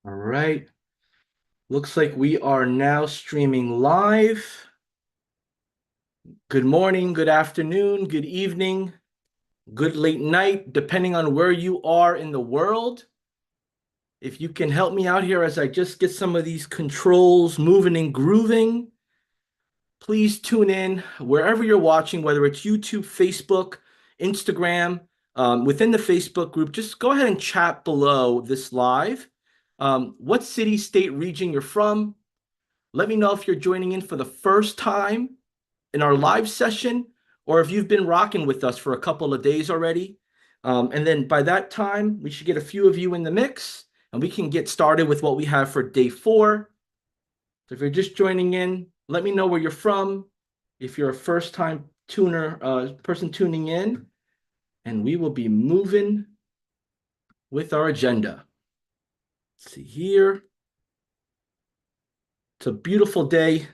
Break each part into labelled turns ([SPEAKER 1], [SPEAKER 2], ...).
[SPEAKER 1] All right. Looks like we are now streaming live. Good morning, good afternoon, good evening, good late night, depending on where you are in the world. If you can help me out here as I just get some of these controls moving and grooving, please tune in wherever you're watching, whether it's YouTube, Facebook, Instagram, within the Facebook group. Just go ahead and chat below this live. What city, state, region you're from. Let me know if you're joining in for the first time in our live session, or if you've been rocking with us for a couple of days already. And then by that time, we should get a few of you in the mix, and we can get started with what we have for day 4. So if you're just joining in, let me know where you're from. If you're a first-time person tuning in, and we will be moving with our agenda. Let's see here. It's a beautiful day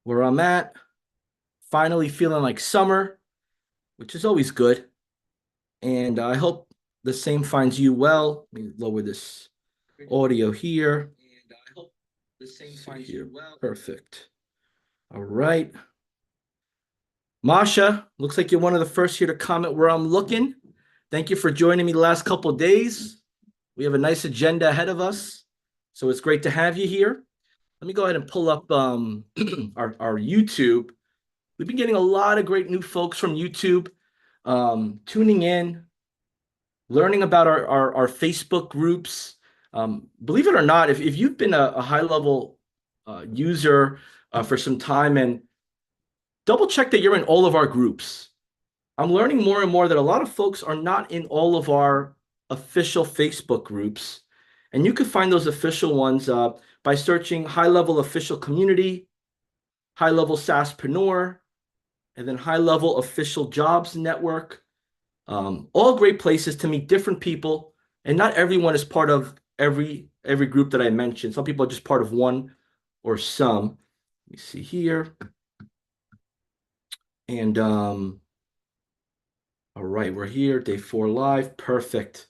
[SPEAKER 1] where I'm at. Finally feeling like summer, which is always good. And I hope the same finds you well. Let me lower this audio here. And I hope the same finds you well. Perfect. All right. Masha, looks like you're one of the first here to comment where I'm looking. Thank you for joining me the last couple of days. We have a nice agenda ahead of us, so it's great to have you here. Let me go ahead and pull up our YouTube. We've been getting a lot of great new folks from YouTube tuning in, learning about our Facebook groups. Believe it or not, if you've been a high-level user for some time, and double check that you're in all of our groups. I'm learning more and more that a lot of folks are not in all of our official Facebook groups. And you can find those official ones by searching high-level official community, high-level SaaSpreneur, and then high-level official jobs network. All great places to meet different people, and not everyone is part of every group that I mentioned. Some people are just part of one or some. Let me see here. And all right, we're here, day 4 live. Perfect.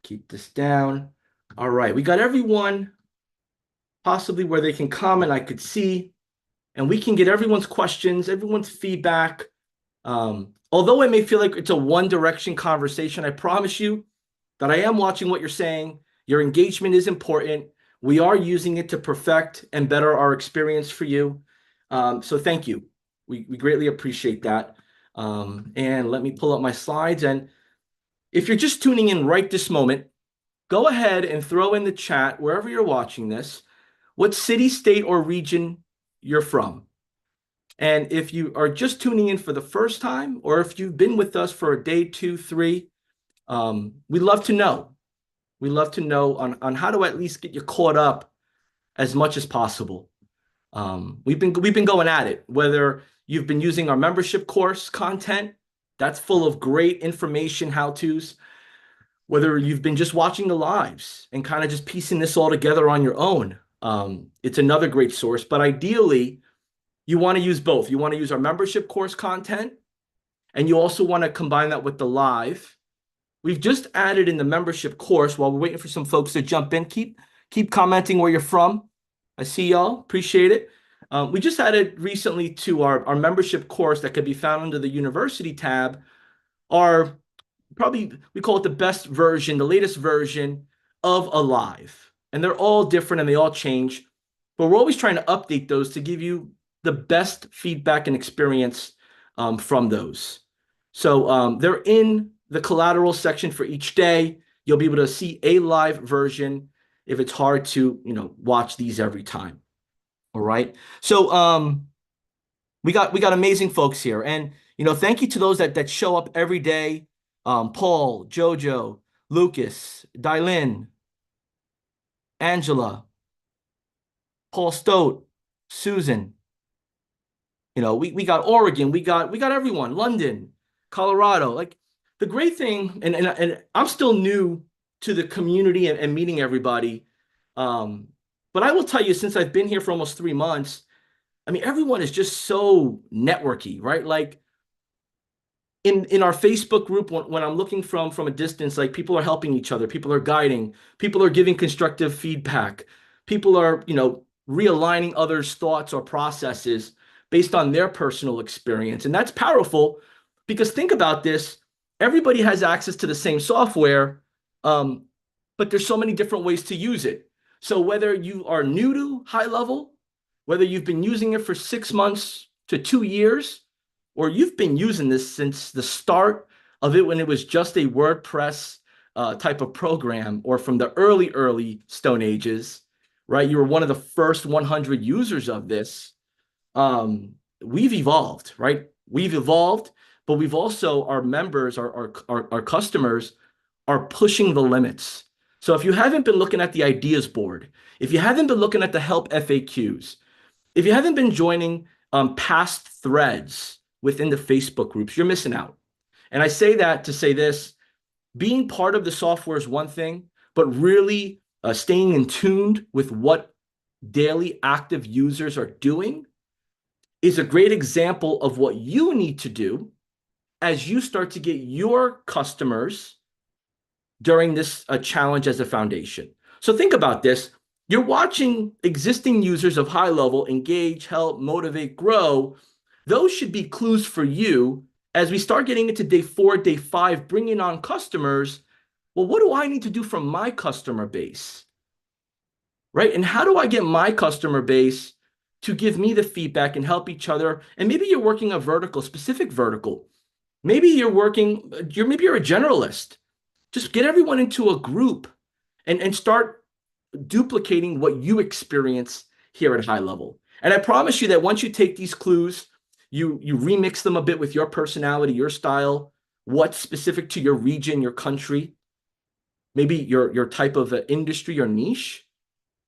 [SPEAKER 1] Keep this down. All right, we got everyone possibly where they can comment, I could see, and we can get everyone's questions, everyone's feedback. Although it may feel like it's a one-direction conversation, I promise you that I am watching what you're saying. Your engagement is important. We are using it to perfect and better our experience for you. So thank you. We greatly appreciate that. And let me pull up my slides. And if you're just tuning in right this moment, go ahead and throw in the chat, wherever you're watching this, what city, state, or region you're from. And if you are just tuning in for the first time, or if you've been with us for a day, 2, 3, we'd love to know. We'd love to know on how to at least get you caught up as much as possible. We've been going at it, whether you've been using our membership course content, that's full of great information, how-tos, whether you've been just watching the lives and kind of just piecing this all together on your own. It's another great source, but ideally, you want to use both. You want to use our membership course content, and you also want to combine that with the live. We've just added in the membership course while we're waiting for some folks to jump in. Keep commenting where you're from. I see y'all. Appreciate it. We just added recently to our membership course that can be found under the university tab, our probably, we call it the best version, the latest version of Alive. And they're all different and they all change, but we're always trying to update those to give you the best feedback and experience from those. So they're in the collateral section for each day. You'll be able to see a live version if it's hard to, watch these every time. All right. So we got amazing folks here, and thank you to those that show up every day. Paul, Jojo, Lucas, Dylin, Angela, Paul Stote, Susan. We got Oregon, we got everyone, London, Colorado. Like, the great thing, and I'm still new to the community and meeting everybody. But I will tell you, since I've been here for almost 3 months, I mean, everyone is just so networky, right? Like, in our Facebook group, when I'm looking from a distance, like people are helping each other, people are guiding, people are giving constructive feedback, people are, realigning others' thoughts or processes based on their personal experience. And that's powerful because think about this, everybody has access to the same software, um, but there's so many different ways to use it. So whether you are new to high level, whether you've been using it for 6 months to 2 years, or you've been using this since the start of it when it was just a WordPress type of program, or from the early Stone Ages, right? You were one of the first 100 users of this. We've evolved, right? We've evolved, but we've also, our members, our customers are pushing the limits. So if you haven't been looking at the ideas board, if you haven't been looking at the help FAQs, if you haven't been joining past threads within the Facebook groups, you're missing out. And I say that to say this, being part of the software is one thing, but really staying in tuned with what daily active users are doing is a great example of what you need to do as you start to get your customers during this challenge as a foundation. So think about this. You're watching existing users of high level engage, help, motivate, grow. Those should be clues for you as we start getting into day 4, day 5, bringing on customers. Well, what do I need to do from my customer base? Right? And how do I get my customer base to give me the feedback and help each other? And maybe you're working a vertical, specific vertical. Maybe you're maybe you're a generalist. Just get everyone into a group and start duplicating what you experience here at high level. And I promise you that once you take these clues, you remix them a bit with your personality, your style, what's specific to your region, your country, maybe your type of industry or niche.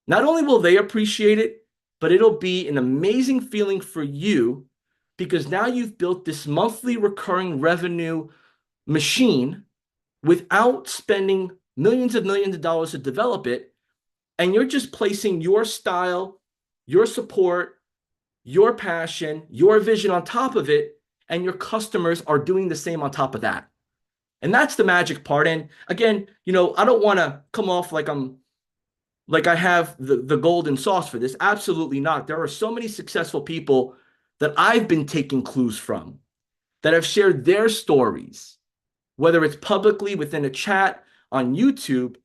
[SPEAKER 1] Not only will they appreciate it, but it'll be an amazing feeling for you because now you've built this monthly recurring revenue machine without spending millions of dollars to develop it. And you're just placing your style, your support, your passion, your vision on top of it. And your customers are doing the same on top of that. And that's the magic part. And again, I don't want to come off like I have the golden sauce for this. Absolutely not. There are so many successful people that I've been taking clues from that have shared their stories, whether it's publicly within a chat on YouTube.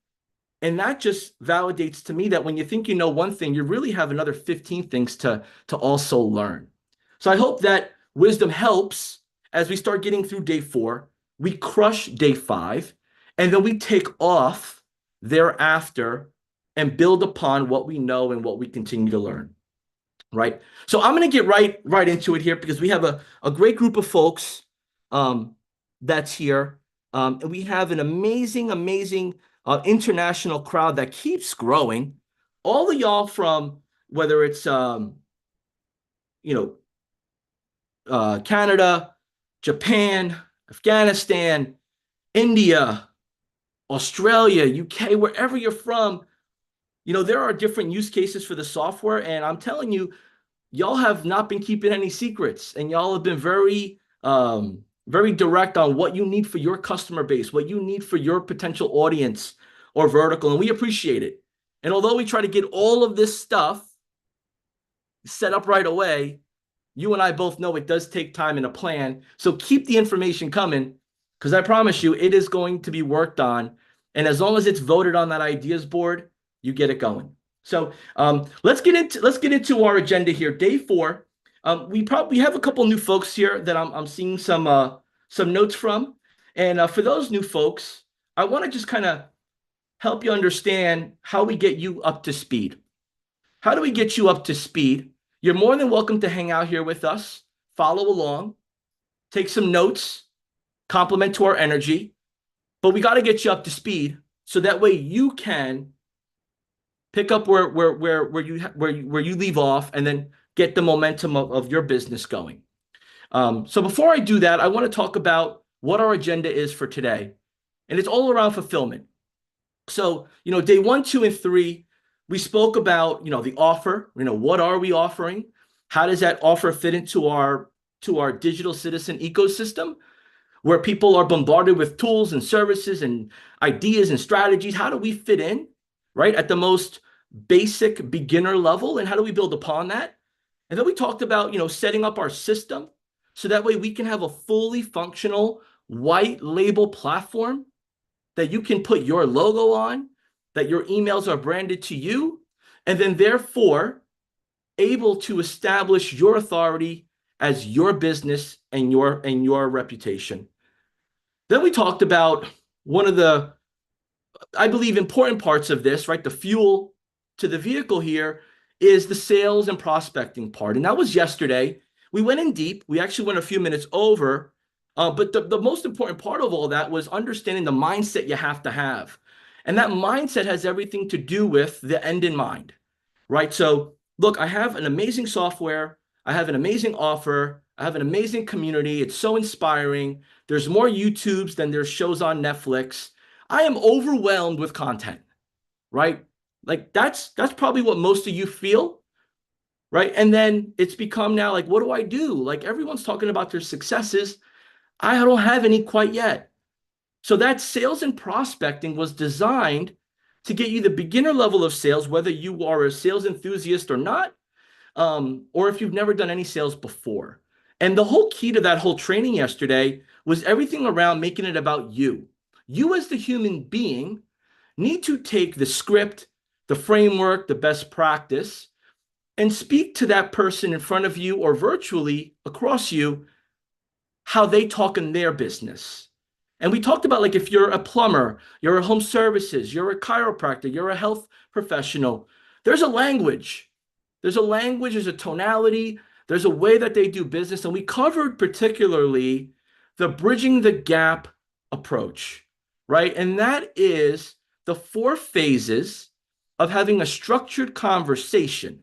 [SPEAKER 1] And that just validates to me that when you think you know one thing, you really have another 15 things to also learn. So I hope that wisdom helps as we start getting through day 4. We crush day 5, and then we take off thereafter and build upon what we know and what we continue to learn. Right. So I'm going to get right into it here because we have a great group of folks that's here. And we have an amazing international crowd that keeps growing. All of y'all from whether it's Canada, Japan, Afghanistan, India, Australia, UK, wherever you're from, there are different use cases for the software. And I'm telling you, y'all have not been keeping any secrets, and y'all have been very direct on what you need for your customer base, what you need for your potential audience or vertical. And we appreciate it. And although we try to get all of this stuff set up right away, you and I both know it does take time and a plan. So keep the information coming because I promise you it is going to be worked on. And as long as it's voted on that ideas board, you get it going. So let's get into our agenda here. Day 4. We have a couple new folks here that I'm seeing some notes from. And for those new folks, I want to just kind of help you understand how we get you up to speed. How do we get you up to speed? You're more than welcome to hang out here with us, follow along, take some notes, compliment to our energy, but we got to get you up to speed so that way you can pick up where you leave off and then get the momentum of your business going. So before I do that, I want to talk about what our agenda is for today. And it's all around fulfillment. So, day 1, 2, and 3, we spoke about, the offer, what are we offering? How does that offer fit into our digital citizen ecosystem? where people are bombarded with tools and services and ideas and strategies. How do we fit in, right, at the most basic beginner level? And how do we build upon that? And then we talked about, setting up our system so that way we can have a fully functional white label platform that you can put your logo on, that your emails are branded to you, and then therefore able to establish your authority as your business and your reputation. Then we talked about one of the, I believe, important parts of this, right? The fuel to the vehicle here is the sales and prospecting part. And that was yesterday. We went in deep. We actually went a few minutes over. But the most important part of all that was understanding the mindset you have to have. And that mindset has everything to do with the end in mind, right? So look, I have an amazing software. I have an amazing offer. I have an amazing community. It's so inspiring. There's more YouTubes than there's shows on Netflix. I am overwhelmed with content, right? Like that's probably what most of you feel, right? And then it's become now like, what do I do? Like everyone's talking about their successes. I don't have any quite yet. So that sales and prospecting was designed to get you the beginner level of sales, whether you are a sales enthusiast or not, or if you've never done any sales before. And the whole key to that whole training yesterday was everything around making it about you. You as the human being need to take the script, the framework, the best practice, and speak to that person in front of you or virtually across you how they talk in their business. And we talked about, like, if you're a plumber, you're a home services, you're a chiropractor, you're a health professional, there's a language. There's a language, there's a tonality, there's a way that they do business. And we covered particularly the bridging the gap approach, right? And that is the 4 phases of having a structured conversation.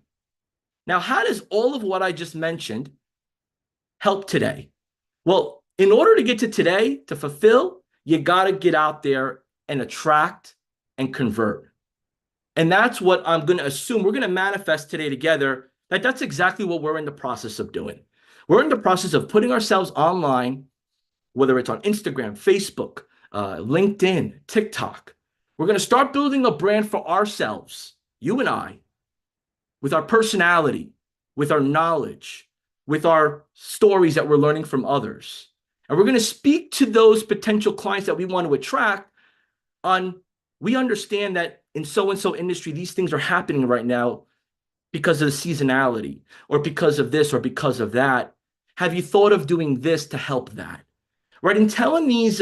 [SPEAKER 1] Now, how does all of what I just mentioned help today? Well, in order to get to today, to fulfill, you got to get out there and attract and convert. And that's what I'm going to assume we're going to manifest today together, that that's exactly what we're in the process of doing. We're in the process of putting ourselves online, whether it's on Instagram, Facebook, LinkedIn, TikTok. We're going to start building a brand for ourselves, you and I, with our personality, with our knowledge, with our stories that we're learning from others. And we're going to speak to those potential clients that we want to attract on, we understand that in so-and-so industry, these things are happening right now because of the seasonality or because of this or because of that. Have you thought of doing this to help that? Right? And telling these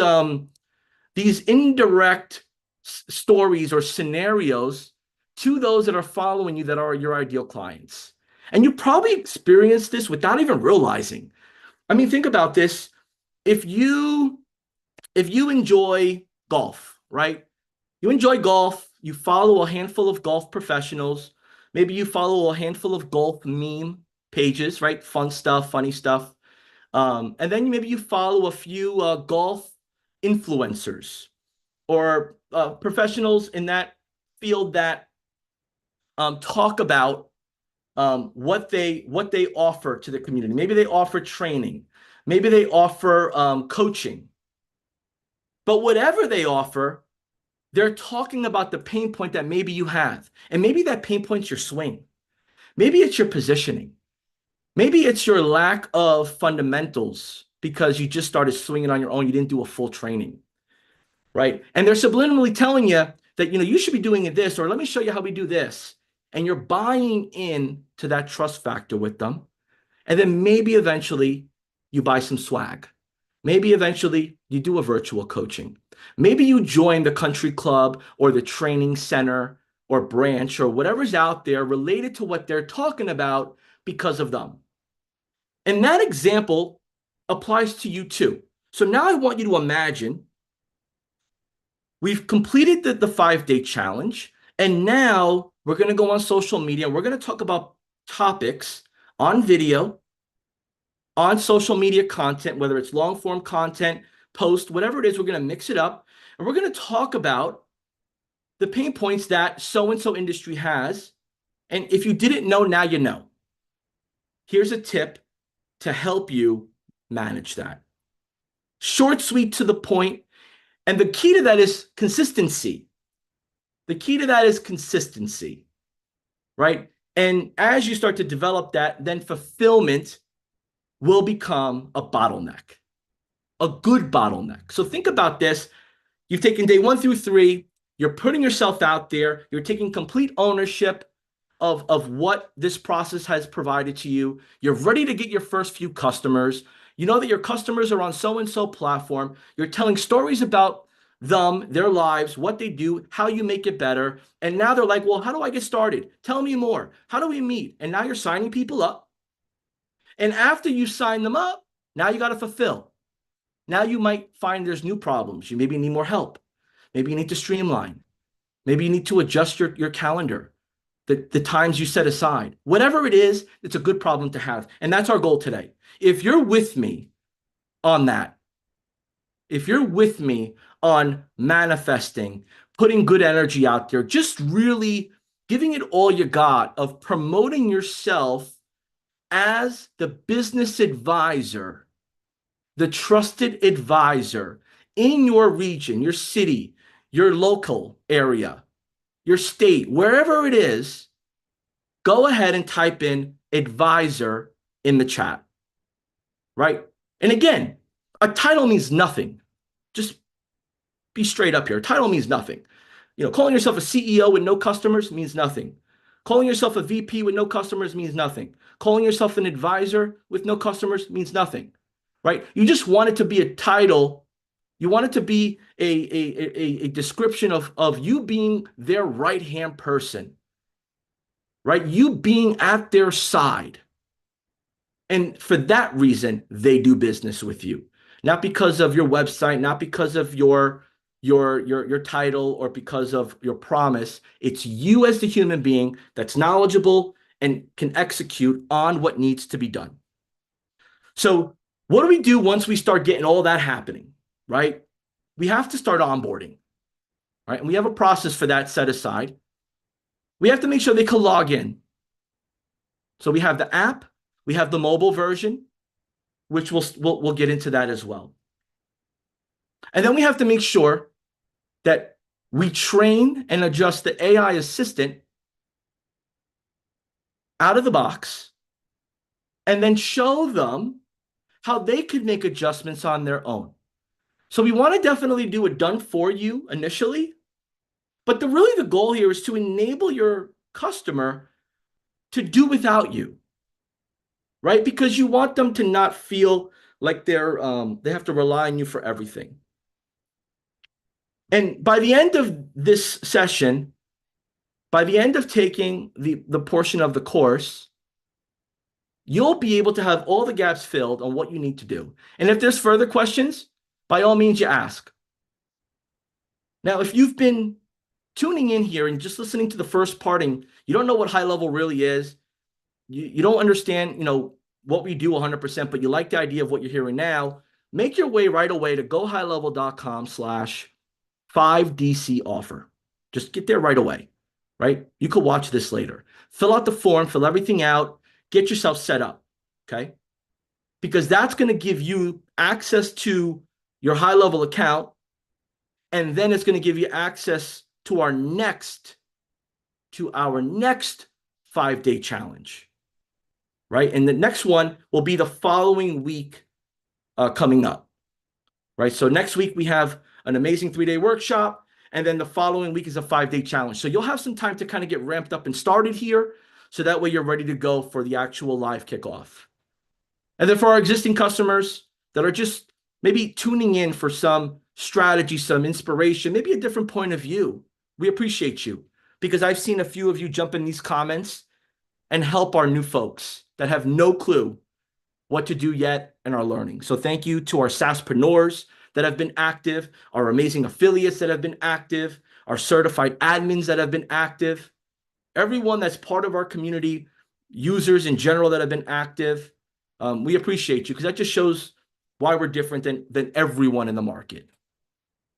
[SPEAKER 1] indirect stories or scenarios to those that are following you that are your ideal clients. And you probably experienced this without even realizing. I mean, think about this. If you enjoy golf, right? You enjoy golf, you follow a handful of golf professionals, maybe you follow a handful of golf meme pages, right? Fun stuff, funny stuff. And then maybe you follow a few golf influencers or professionals in that field that talk about what they offer to the community. Maybe they offer training. Maybe they offer coaching. But whatever they offer, they're talking about the pain point that maybe you have. And maybe that pain point's your swing. Maybe it's your positioning. Maybe it's your lack of fundamentals because you just started swinging on your own. You didn't do a full training, right? And they're subliminally telling you that, you should be doing this, or let me show you how we do this. And you're buying in to that trust factor with them. And then maybe eventually you buy some swag. Maybe eventually you do a virtual coaching. Maybe you join the country club or the training center or branch or whatever's out there related to what they're talking about because of them. And that example applies to you too. So now I want you to imagine we've completed the 5-day challenge, and now we're going to go on social media. We're going to talk about topics on video, on social media content, whether it's long form content, post, whatever it is, we're going to mix it up. And we're going to talk about the pain points that so-and-so industry has. And if you didn't know, now you know. Here's a tip to help you manage that. short, sweet, to the point. And the key to that is consistency. The key to that is consistency, right? And as you start to develop that, then fulfillment will become a bottleneck, a good bottleneck. So think about this. You've taken day 1 through 3. You're putting yourself out there. You're taking complete ownership of what this process has provided to you. You're ready to get your first few customers. You know that your customers are on so-and-so platform. You're telling stories about them, their lives, what they do, how you make it better. And now they're like, well, how do I get started? Tell me more. How do we meet? And now you're signing people up. And after you sign them up, now you got to fulfill. Now you might find there's new problems. You maybe need more help. Maybe you need to streamline. Maybe you need to adjust your calendar, the times you set aside. Whatever it is, it's a good problem to have. And that's our goal today. If you're with me on that, if you're with me on manifesting, putting good energy out there, just really giving it all you got of promoting yourself as the business advisor, the trusted advisor in your region, your city, your local area, your state, wherever it is, go ahead and type in advisor in the chat, right? And again, a title means nothing. Just be straight up here. A title means nothing. You know, calling yourself a CEO with no customers means nothing. Calling yourself a VP with no customers means nothing. Calling yourself an advisor with no customers means nothing, right? You just want it to be a title. You want it to be a description of you being their right-hand person, right? You being at their side. And for that reason, they do business with you. Not because of your website, not because of your title or because of your promise. It's you as the human being that's knowledgeable and can execute on what needs to be done. So what do we do once we start getting all that happening, right? We have to start onboarding, right? And we have a process for that set aside. We have to make sure they can log in. So we have the app, we have the mobile version, which we'll get into that as well. And then we have to make sure that we train and adjust the AI assistant out of the box and then show them how they could make adjustments on their own. So we want to definitely do it done for you initially, but really the goal here is to enable your customer to do without you, right? Because you want them to not feel like they have to rely on you for everything. And by the end of this session, by the end of taking the portion of the course, you'll be able to have all the gaps filled on what you need to do. And if there's further questions, by all means, you ask. Now, if you've been tuning in here and just listening to the first parting, you don't know what high level really is. You don't understand, what we do 100%, but you like the idea of what you're hearing now, make your way right away to gohighlevel.com/5DC offer. Just get there right away, right? You could watch this later. Fill out the form, fill everything out, get yourself set up, okay? Because that's going to give you access to your high level account, and then it's going to give you access to our next 5-day challenge, right? And the next one will be the following week coming up, right? So next week we have an amazing 3-day workshop, and then the following week is a 5-day challenge. So you'll have some time to kind of get ramped up and started here, so that way you're ready to go for the actual live kickoff. And then for our existing customers that are just maybe tuning in for some strategy, some inspiration, maybe a different point of view, we appreciate you, because I've seen a few of you jump in these comments and help our new folks that have no clue what to do yet and are learning. So thank you to our SaaSpreneurs that have been active, our amazing affiliates that have been active, our certified admins that have been active, everyone that's part of our community, users in general that have been active. We appreciate you, because that just shows why we're different than everyone in the market.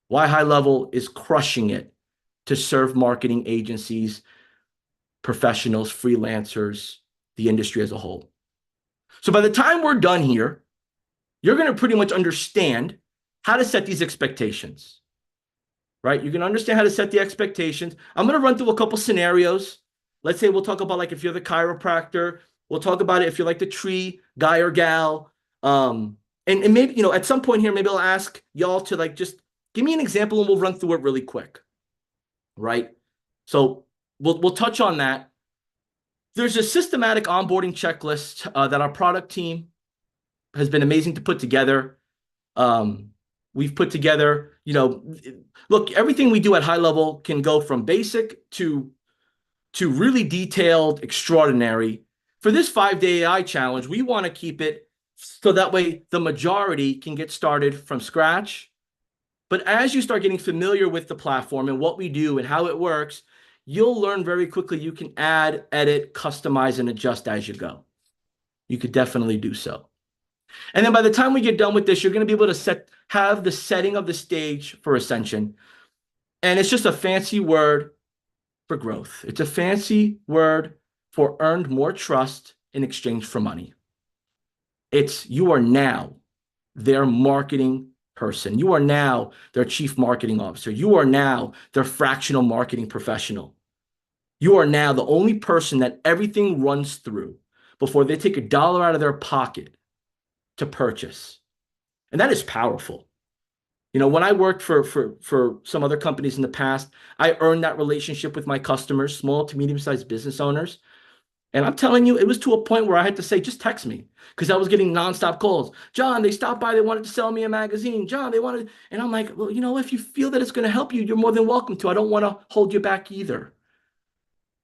[SPEAKER 1] Why High Level is crushing it to serve marketing agencies, professionals, freelancers, the industry as a whole. So by the time we're done here, you're going to pretty much understand how to set these expectations, right? You can understand how to set the expectations. I'm going to run through a couple scenarios. Let's say we'll talk about like if you're the chiropractor, we'll talk about it if you're like the tree guy or gal. And maybe, at some point here, maybe I'll ask y'all to like just give me an example and we'll run through it really quick, right? So we'll touch on that. There's a systematic onboarding checklist that our product team has been amazing to put together. We've put together, look, everything we do at high level can go from basic to really detailed, extraordinary. For this 5-day AI challenge, we want to keep it so that way the majority can get started from scratch. But as you start getting familiar with the platform and what we do and how it works, you'll learn very quickly you can add, edit, customize, and adjust as you go. You could definitely do so. And then by the time we get done with this, you're going to be able to have the setting of the stage for ascension. And it's just a fancy word for growth. It's a fancy word for earned more trust in exchange for money. It's you are now their marketing person. You are now their chief marketing officer. You are now their fractional marketing professional. You are now the only person that everything runs through before they take $1 out of their pocket to purchase. And that is powerful. When I worked for some other companies in the past, I earned that relationship with my customers, small to medium-sized business owners. And I'm telling you, it was to a point where I had to say, just text me, because I was getting nonstop calls. John, they stopped by, they wanted to sell me a magazine. John, they wanted, and I'm like, well, if you feel that it's going to help you, you're more than welcome to. I don't want to hold you back either.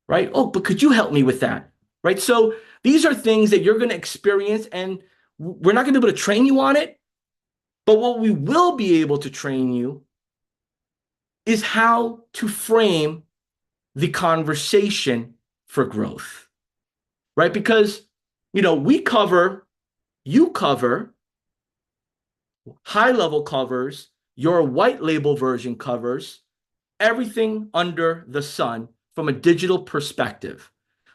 [SPEAKER 1] Right? Oh, but could you help me with that? Right? So these are things that you're going to experience, and we're not going to be able to train you on it. But what we will be able to train you is how to frame the conversation for growth, right? Because, you cover high-level covers, your white label version covers everything under the sun from a digital perspective,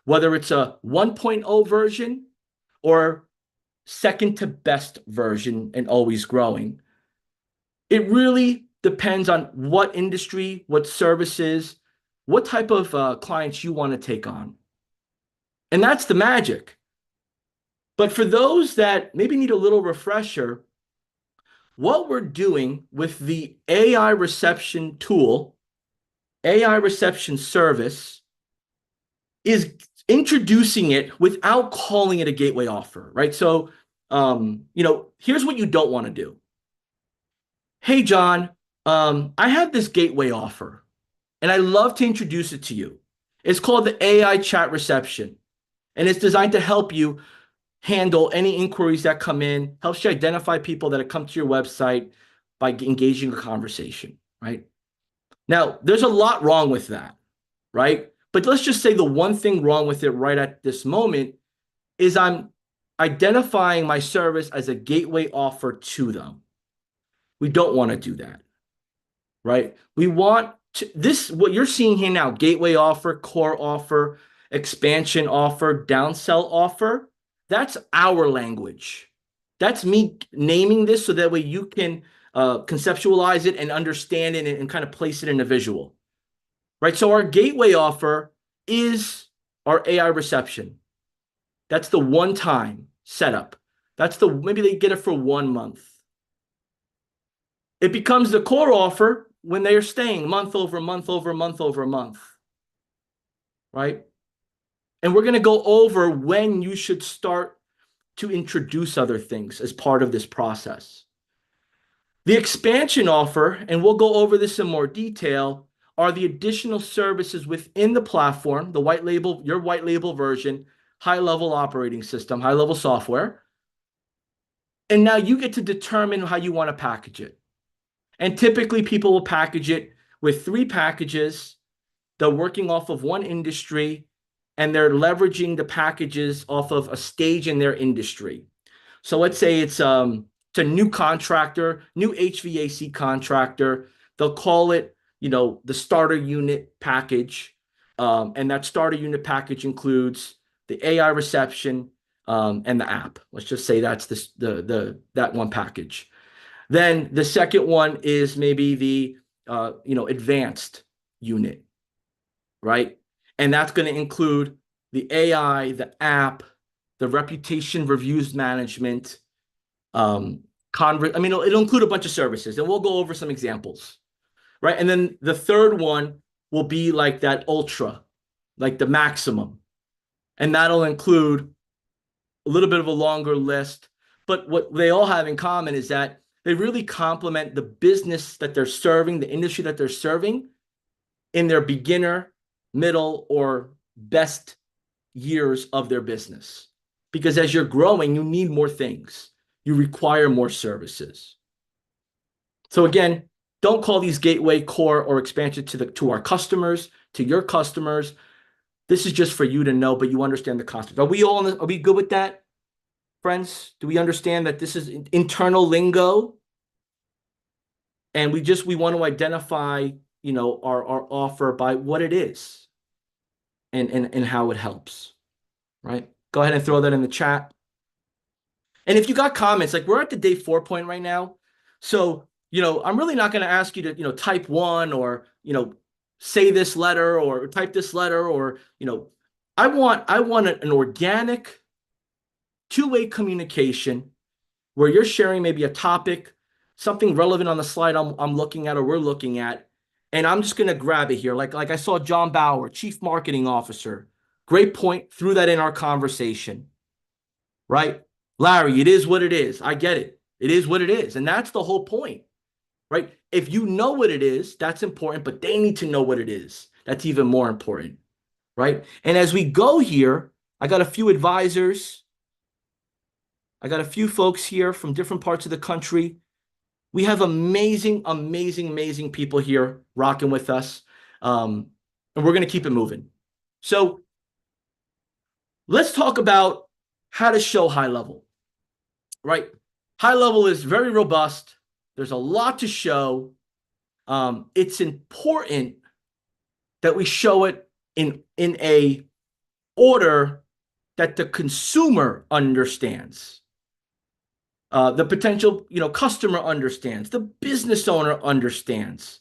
[SPEAKER 1] whether it's a 1.0 version or second to best version and always growing. It really depends on what industry, what services, what type of clients you want to take on. And that's the magic. But for those that maybe need a little refresher, what we're doing with the AI reception tool, AI reception service, is introducing it without calling it a gateway offer, right? So, here's what you don't want to do. Hey, John, I have this gateway offer, and I'd love to introduce it to you. It's called the AI chat reception, and it's designed to help you handle any inquiries that come in, helps you identify people that have come to your website by engaging a conversation, right? Now, there's a lot wrong with that, right? But let's just say the one thing wrong with it right at this moment is I'm identifying my service as a gateway offer to them. We don't want to do that, right? We want what you're seeing here now, gateway offer, core offer, expansion offer, downsell offer. That's our language. That's me naming this so that way you can conceptualize it and understand it and kind of place it in a visual, right? So our gateway offer is our AI reception. That's the one-time setup. Maybe they get it for 1 month. It becomes the core offer when they are staying month over month over month over month, right? And we're going to go over when you should start to introduce other things as part of this process. The expansion offer, and we'll go over this in more detail, are the additional services within the platform, your white label version, high-level operating system, high-level software. And now you get to determine how you want to package it. And typically people will package it with 3 packages. They're working off of one industry, and they're leveraging the packages off of a stage in their industry. So let's say it's a new contractor, new HVAC contractor. They'll call it, the starter unit package. And that starter unit package includes the AI reception and the app. Let's just say that's that one package. Then the second one is maybe the advanced unit, right? And that's going to include the AI, the app, the reputation reviews management, it'll include a bunch of services, and we'll go over some examples, right? And then the third one will be like that ultra, like the maximum, and that'll include a little bit of a longer list. But what they all have in common is that they really complement the business that they're serving, the industry that they're serving, in their beginner, middle, or best years of their business. Because as you're growing, you need more things. You require more services. So again, don't call these gateway, core, or expansion to our customers, to your customers. This is just for you to know, but you understand the concept. Are we good with that, friends? Do we understand that this is internal lingo? And we want to identify, our offer by what it is and how it helps, right? Go ahead and throw that in the chat. And if you got comments, like we're at the day 4 point right now. So, I'm really not going to ask you to, type one or, say this letter or type this letter or, I want an organic two-way communication where you're sharing maybe a topic, something relevant on the slide I'm looking at or we're looking at, and I'm just going to grab it here. Like I saw John Bauer, Chief Marketing Officer. Great point. Threw that in our conversation, right? Larry, it is what it is. I get it. It is what it is. And that's the whole point, right? If you know what it is, that's important, but they need to know what it is. That's even more important, right? And as we go here, I got a few advisors. I got a few folks here from different parts of the country. We have amazing, amazing, amazing people here rocking with us. And we're going to keep it moving. So let's talk about how to show high level, right? High level is very robust. There's a lot to show. It's important that we show it in a order that the consumer understands. The potential, customer understands, the business owner understands,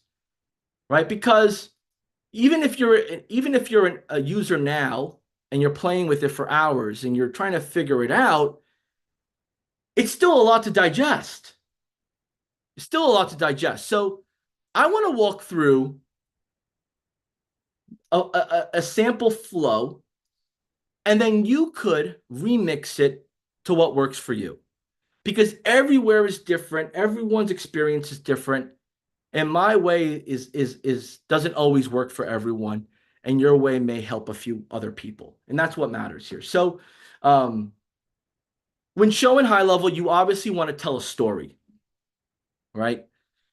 [SPEAKER 1] right? Because even if you're a user now and you're playing with it for hours and you're trying to figure it out, it's still a lot to digest. It's still a lot to digest. So I want to walk through a sample flow, and then you could remix it to what works for you. Because everywhere is different, everyone's experience is different, and my way doesn't always work for everyone, and your way may help a few other people, and that's what matters here. So, when showing high level, you obviously want to tell a story, right?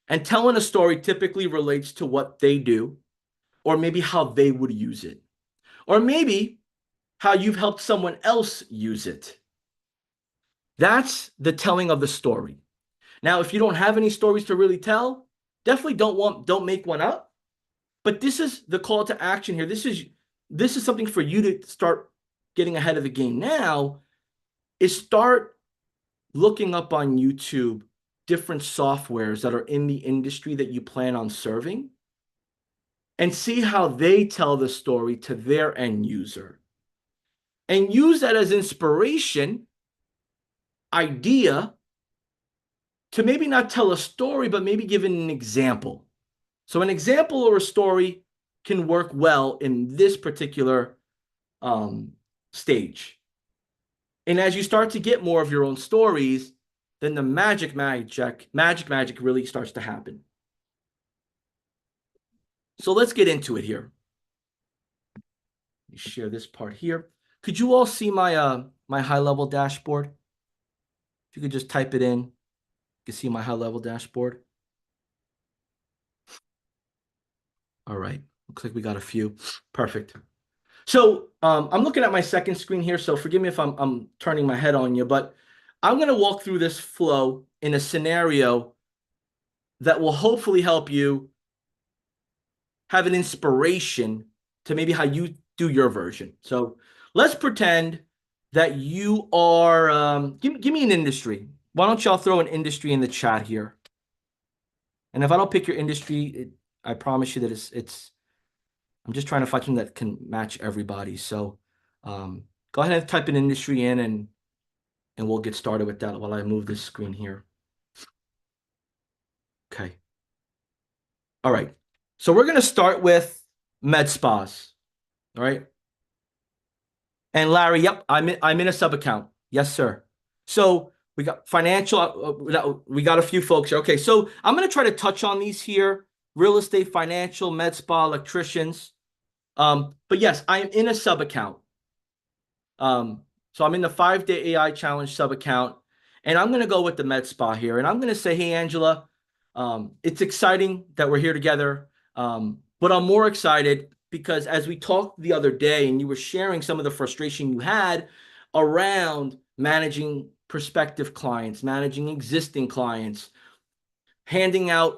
[SPEAKER 1] And telling a story typically relates to what they do, or maybe how they would use it, or maybe how you've helped someone else use it. That's the telling of the story. Now, if you don't have any stories to really tell, definitely don't make one up. But this is the call to action here. This is something for you to start getting ahead of the game now, is start looking up on YouTube different softwares that are in the industry that you plan on serving and see how they tell the story to their end user. And use that as inspiration, idea, to maybe not tell a story, but maybe give an example. So an example or a story can work well in this particular stage. And as you start to get more of your own stories, then the magic really starts to happen. So let's get into it here. Let me share this part here. Could you all see my my high-level dashboard? If you could just type it in, you can see my high-level dashboard. All right, looks like we got a few. Perfect. So I'm looking at my second screen here, so forgive me if I'm turning my head on you, but I'm going to walk through this flow in a scenario that will hopefully help you have an inspiration to maybe how you do your version. So let's pretend that you are, give me an industry. Why don't y'all throw an industry in the chat here? And if I don't pick your industry, I promise you that I'm just trying to find something that can match everybody. So go ahead and type an industry in and we'll get started with that while I move this screen here. Okay. All right. So we're going to start with med spas. All right. And Larry, yep, I'm in a sub account. Yes, sir. So we got financial, we got a few folks here. Okay, so I'm going to try to touch on these here: real estate, financial, med spa, electricians. But yes, I am in a sub account. So I'm in the 5-day AI challenge sub account, and I'm going to go with the med spa here. And I'm going to say, hey, Angela, it's exciting that we're here together. But I'm more excited because as we talked the other day and you were sharing some of the frustration you had around managing prospective clients, managing existing clients, handing out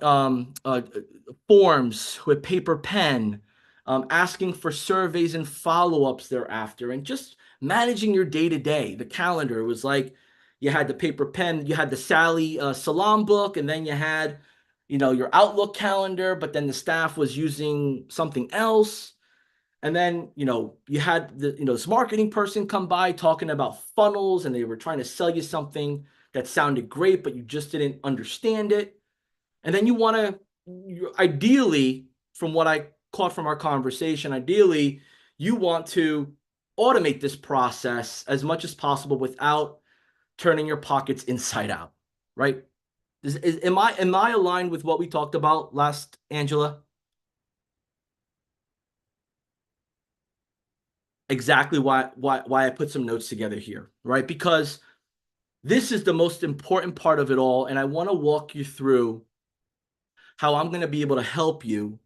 [SPEAKER 1] forms with paper pen, asking for surveys and follow-ups thereafter, and just managing your day-to-day. The calendar was like you had the paper pen, you had the Sally Salam book, and then you had your Outlook calendar, but then the staff was using something else. And then, you had this marketing person come by talking about funnels, and they were trying to sell you something that sounded great, but you just didn't understand it. And then ideally, from what I caught from our conversation, ideally, you want to automate this process as much as possible without turning your pockets inside out, right? Am I aligned with what we talked about last, Angela? Exactly why I put some notes together here, right? Because this is the most important part of it all, and I want to walk you through how I'm going to be able to help you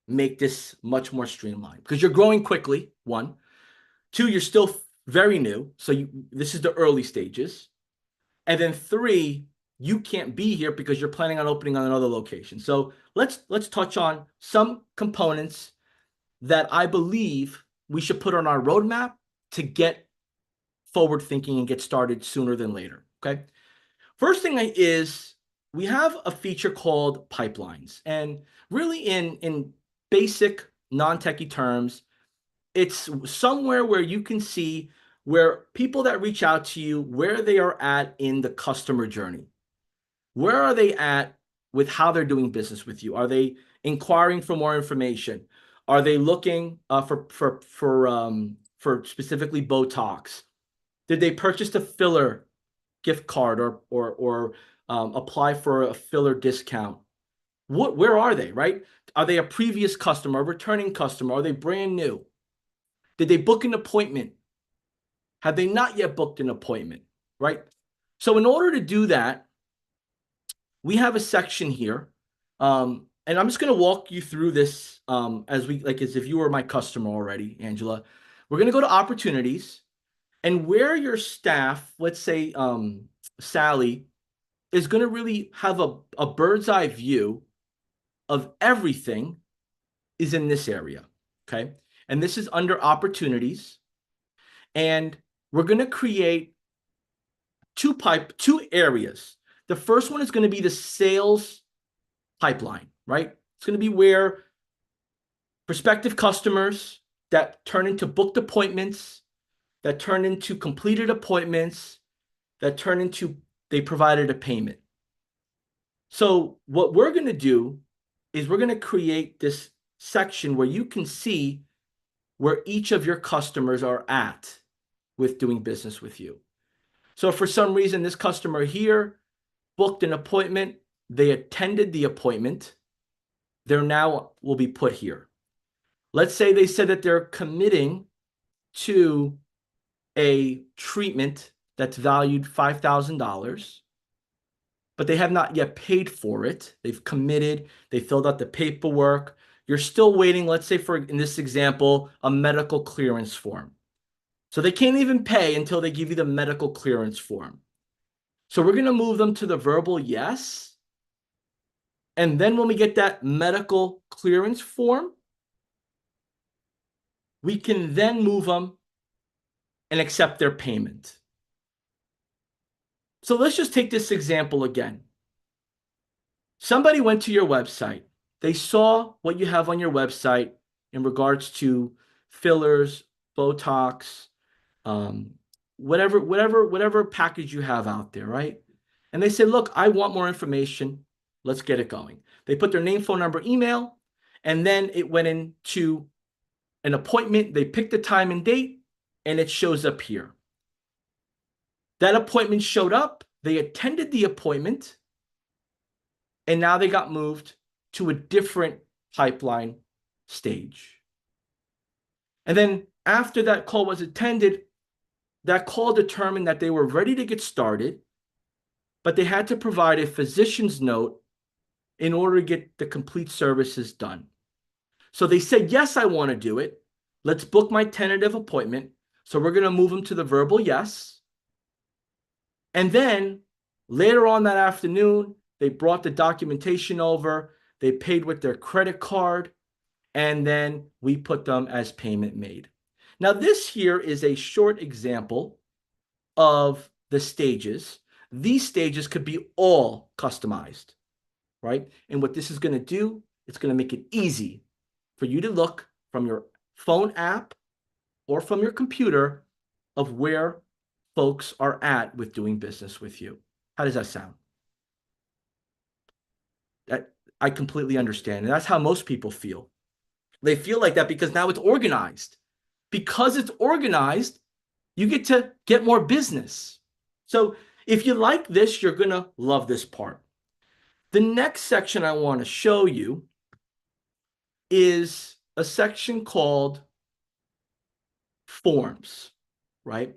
[SPEAKER 1] make this much more streamlined because you're growing quickly. 1, 2, you're still very new, so this is the early stages, and then 3, you can't be here because you're planning on opening on another location. So let's touch on some components that I believe we should put on our roadmap to get forward thinking and get started sooner than later. Okay. First thing is we have a feature called pipelines, and really in basic non-techie terms, it's somewhere where you can see where people that reach out to you, where they are at in the customer journey. Where are they at with how they're doing business with you? Are they inquiring for more information? Are they looking for specifically Botox? Did they purchase a filler gift card or apply for a filler discount? Where are they, right? Are they a previous customer, a returning customer? Are they brand new? Did they book an appointment? Have they not yet booked an appointment, right? So in order to do that, we have a section here, and I'm just going to walk you through this as if you were my customer already, Angela. We're going to go to opportunities, and where your staff, let's say Sally, is going to really have a bird's eye view of everything is in this area, okay? And this is under opportunities, and we're going to create two areas. The first one is going to be the sales pipeline, right? It's going to be where prospective customers that turn into booked appointments, that turn into completed appointments, that turn into they provided a payment. So what we're going to do is we're going to create this section where you can see where each of your customers are at with doing business with you. So for some reason, this customer here booked an appointment, they attended the appointment, they're now will be put here. Let's say they said that they're committing to a treatment that's valued $5,000, but they have not yet paid for it. They've committed, they filled out the paperwork. You're still waiting, let's say in this example, a medical clearance form. So they can't even pay until they give you the medical clearance form. So we're going to move them to the verbal yes. And then when we get that medical clearance form, we can then move them and accept their payment. So let's just take this example again. Somebody went to your website. They saw what you have on your website in regards to fillers, Botox, um, whatever package you have out there, right? And they said, look, I want more information. Let's get it going. They put their name, phone number, email, and then it went into an appointment. They picked the time and date, and it shows up here. That appointment showed up. They attended the appointment, and now they got moved to a different pipeline stage. And then after that call was attended, that call determined that they were ready to get started, but they had to provide a physician's note in order to get the complete services done. So they said, yes, I want to do it. Let's book my tentative appointment. So we're going to move them to the verbal yes. And then later on that afternoon, they brought the documentation over. They paid with their credit card. And then we put them as payment made. Now, this here is a short example of the stages. These stages could be all customized, right? And what this is going to do, it's going to make it easy for you to look from your phone app or from your computer of where folks are at with doing business with you. How does that sound? I completely understand. And that's how most people feel. They feel like that because now it's organized. Because it's organized, you get to get more business. So if you like this, you're going to love this part. The next section I want to show you is a section called forms, right?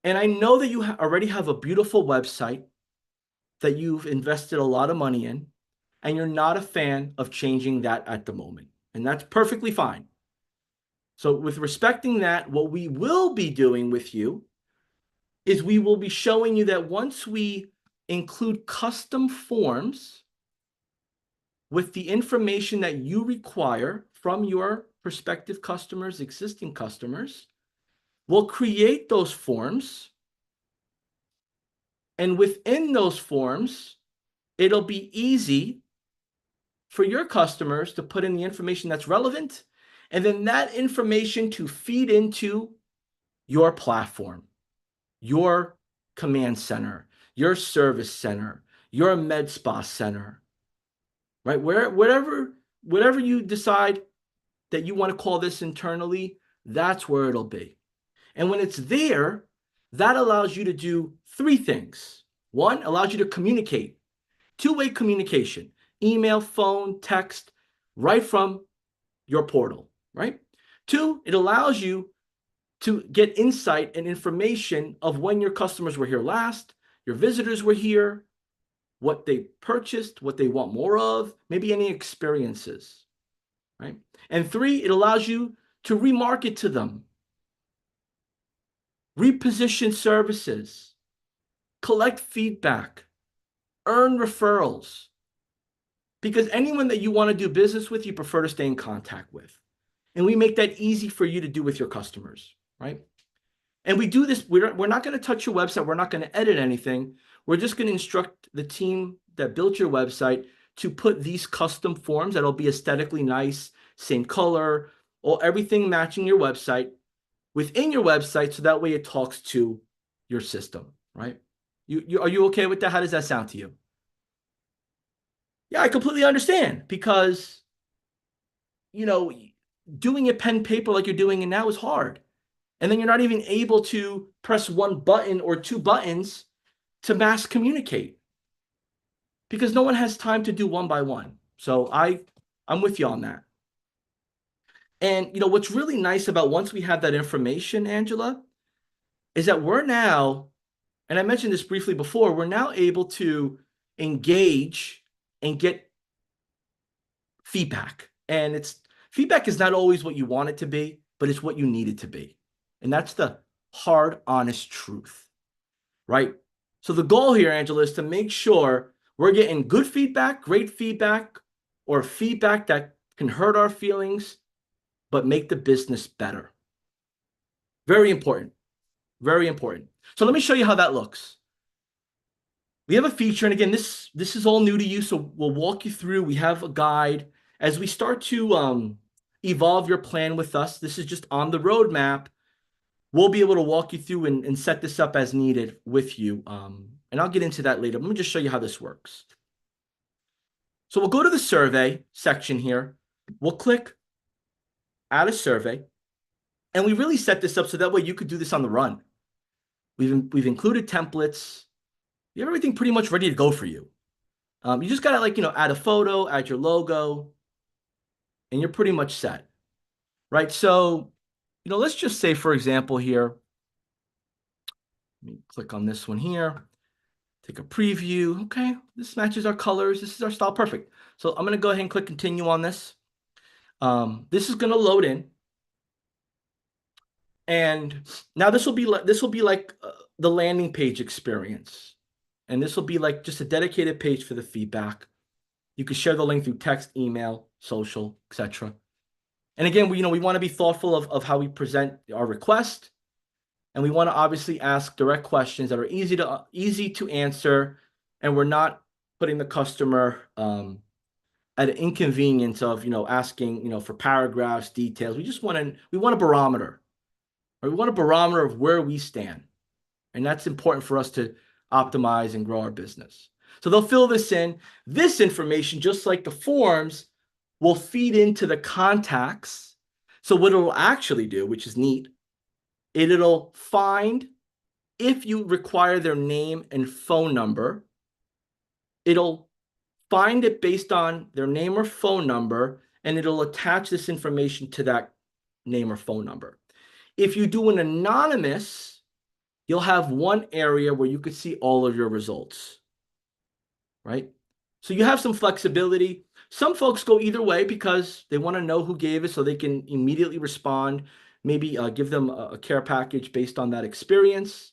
[SPEAKER 1] And I know that you already have a beautiful website that you've invested a lot of money in, and you're not a fan of changing that at the moment. And that's perfectly fine. So with respecting that, what we will be doing with you is we will be showing you that once we include custom forms with the information that you require from your prospective customers, existing customers, we'll create those forms. And within those forms, it'll be easy for your customers to put in the information that's relevant, and then that information to feed into your platform, your command center, your service center, your med spa center, right? Whatever you decide that you want to call this internally, that's where it'll be. And when it's there, that allows you to do three things. One, allows you to communicate, two-way communication, email, phone, text, right from your portal, right? Two, it allows you to get insight and information of when your customers were here last, your visitors were here, what they purchased, what they want more of, maybe any experiences, right? And three, it allows you to remarket to them, reposition services, collect feedback, earn referrals. Because anyone that you want to do business with, you prefer to stay in contact with. And we make that easy for you to do with your customers, right? And we do this, we're not going to touch your website. We're not going to edit anything. We're just going to instruct the team that built your website to put these custom forms that'll be aesthetically nice, same color, or everything matching your website within your website, so that way it talks to your system, right? Are you okay with that? How does that sound to you? Yeah, I completely understand, because, you know, doing it pen paper like you're doing it now is hard. And then you're not even able to press one button or two buttons to mass communicate, because no one has time to do one by one. So I'm with you on that. And you know what's really nice about once we have that information, Angela, is that we're now, and I mentioned this briefly before, we're now able to engage and get feedback. And feedback is not always what you want it to be, but it's what you need it to be. And that's the hard, honest truth, right? So the goal here, Angela, is to make sure we're getting good feedback, great feedback, or feedback that can hurt our feelings, but make the business better. Very important. Very important. So let me show you how that looks. we have a feature, and again, this is all new to you, so we'll walk you through. We have a guide as we start to evolve your plan with us. This is just on the roadmap. We'll be able to walk you through and set this up as needed with you. And I'll get into that later. Let me just show you how this works. So we'll go to the survey section here. We'll click add a survey. And we really set this up so that way you could do this on the run. We've included templates. You have everything pretty much ready to go for you. You just got to add a photo, add your logo, and you're pretty much set, right? So, let's just say, for example, here, let me click on this one here, take a preview. Okay, this matches our colors. This is our style. Perfect. So I'm going to go ahead and click continue on this. This is going to load in. And now this will be like the landing page experience. And this will be like just a dedicated page for the feedback. You can share the link through text, email, social, etc. And again, we want to be thoughtful of how we present our request. And we want to obviously ask direct questions that are easy to answer. And we're not putting the customer at an inconvenience of, asking, for paragraphs, details. We want a barometer. Or we want a barometer of where we stand. And that's important for us to optimize and grow our business. So they'll fill this in. This information, just like the forms, will feed into the contacts. So what it'll actually do, which is neat, it'll find if you require their name and phone number. It'll find it based on their name or phone number, and it'll attach this information to that name or phone number. If you do an anonymous, you'll have one area where you could see all of your results, right? So you have some flexibility. Some folks go either way because they want to know who gave it so they can immediately respond, maybe give them a care package based on that experience.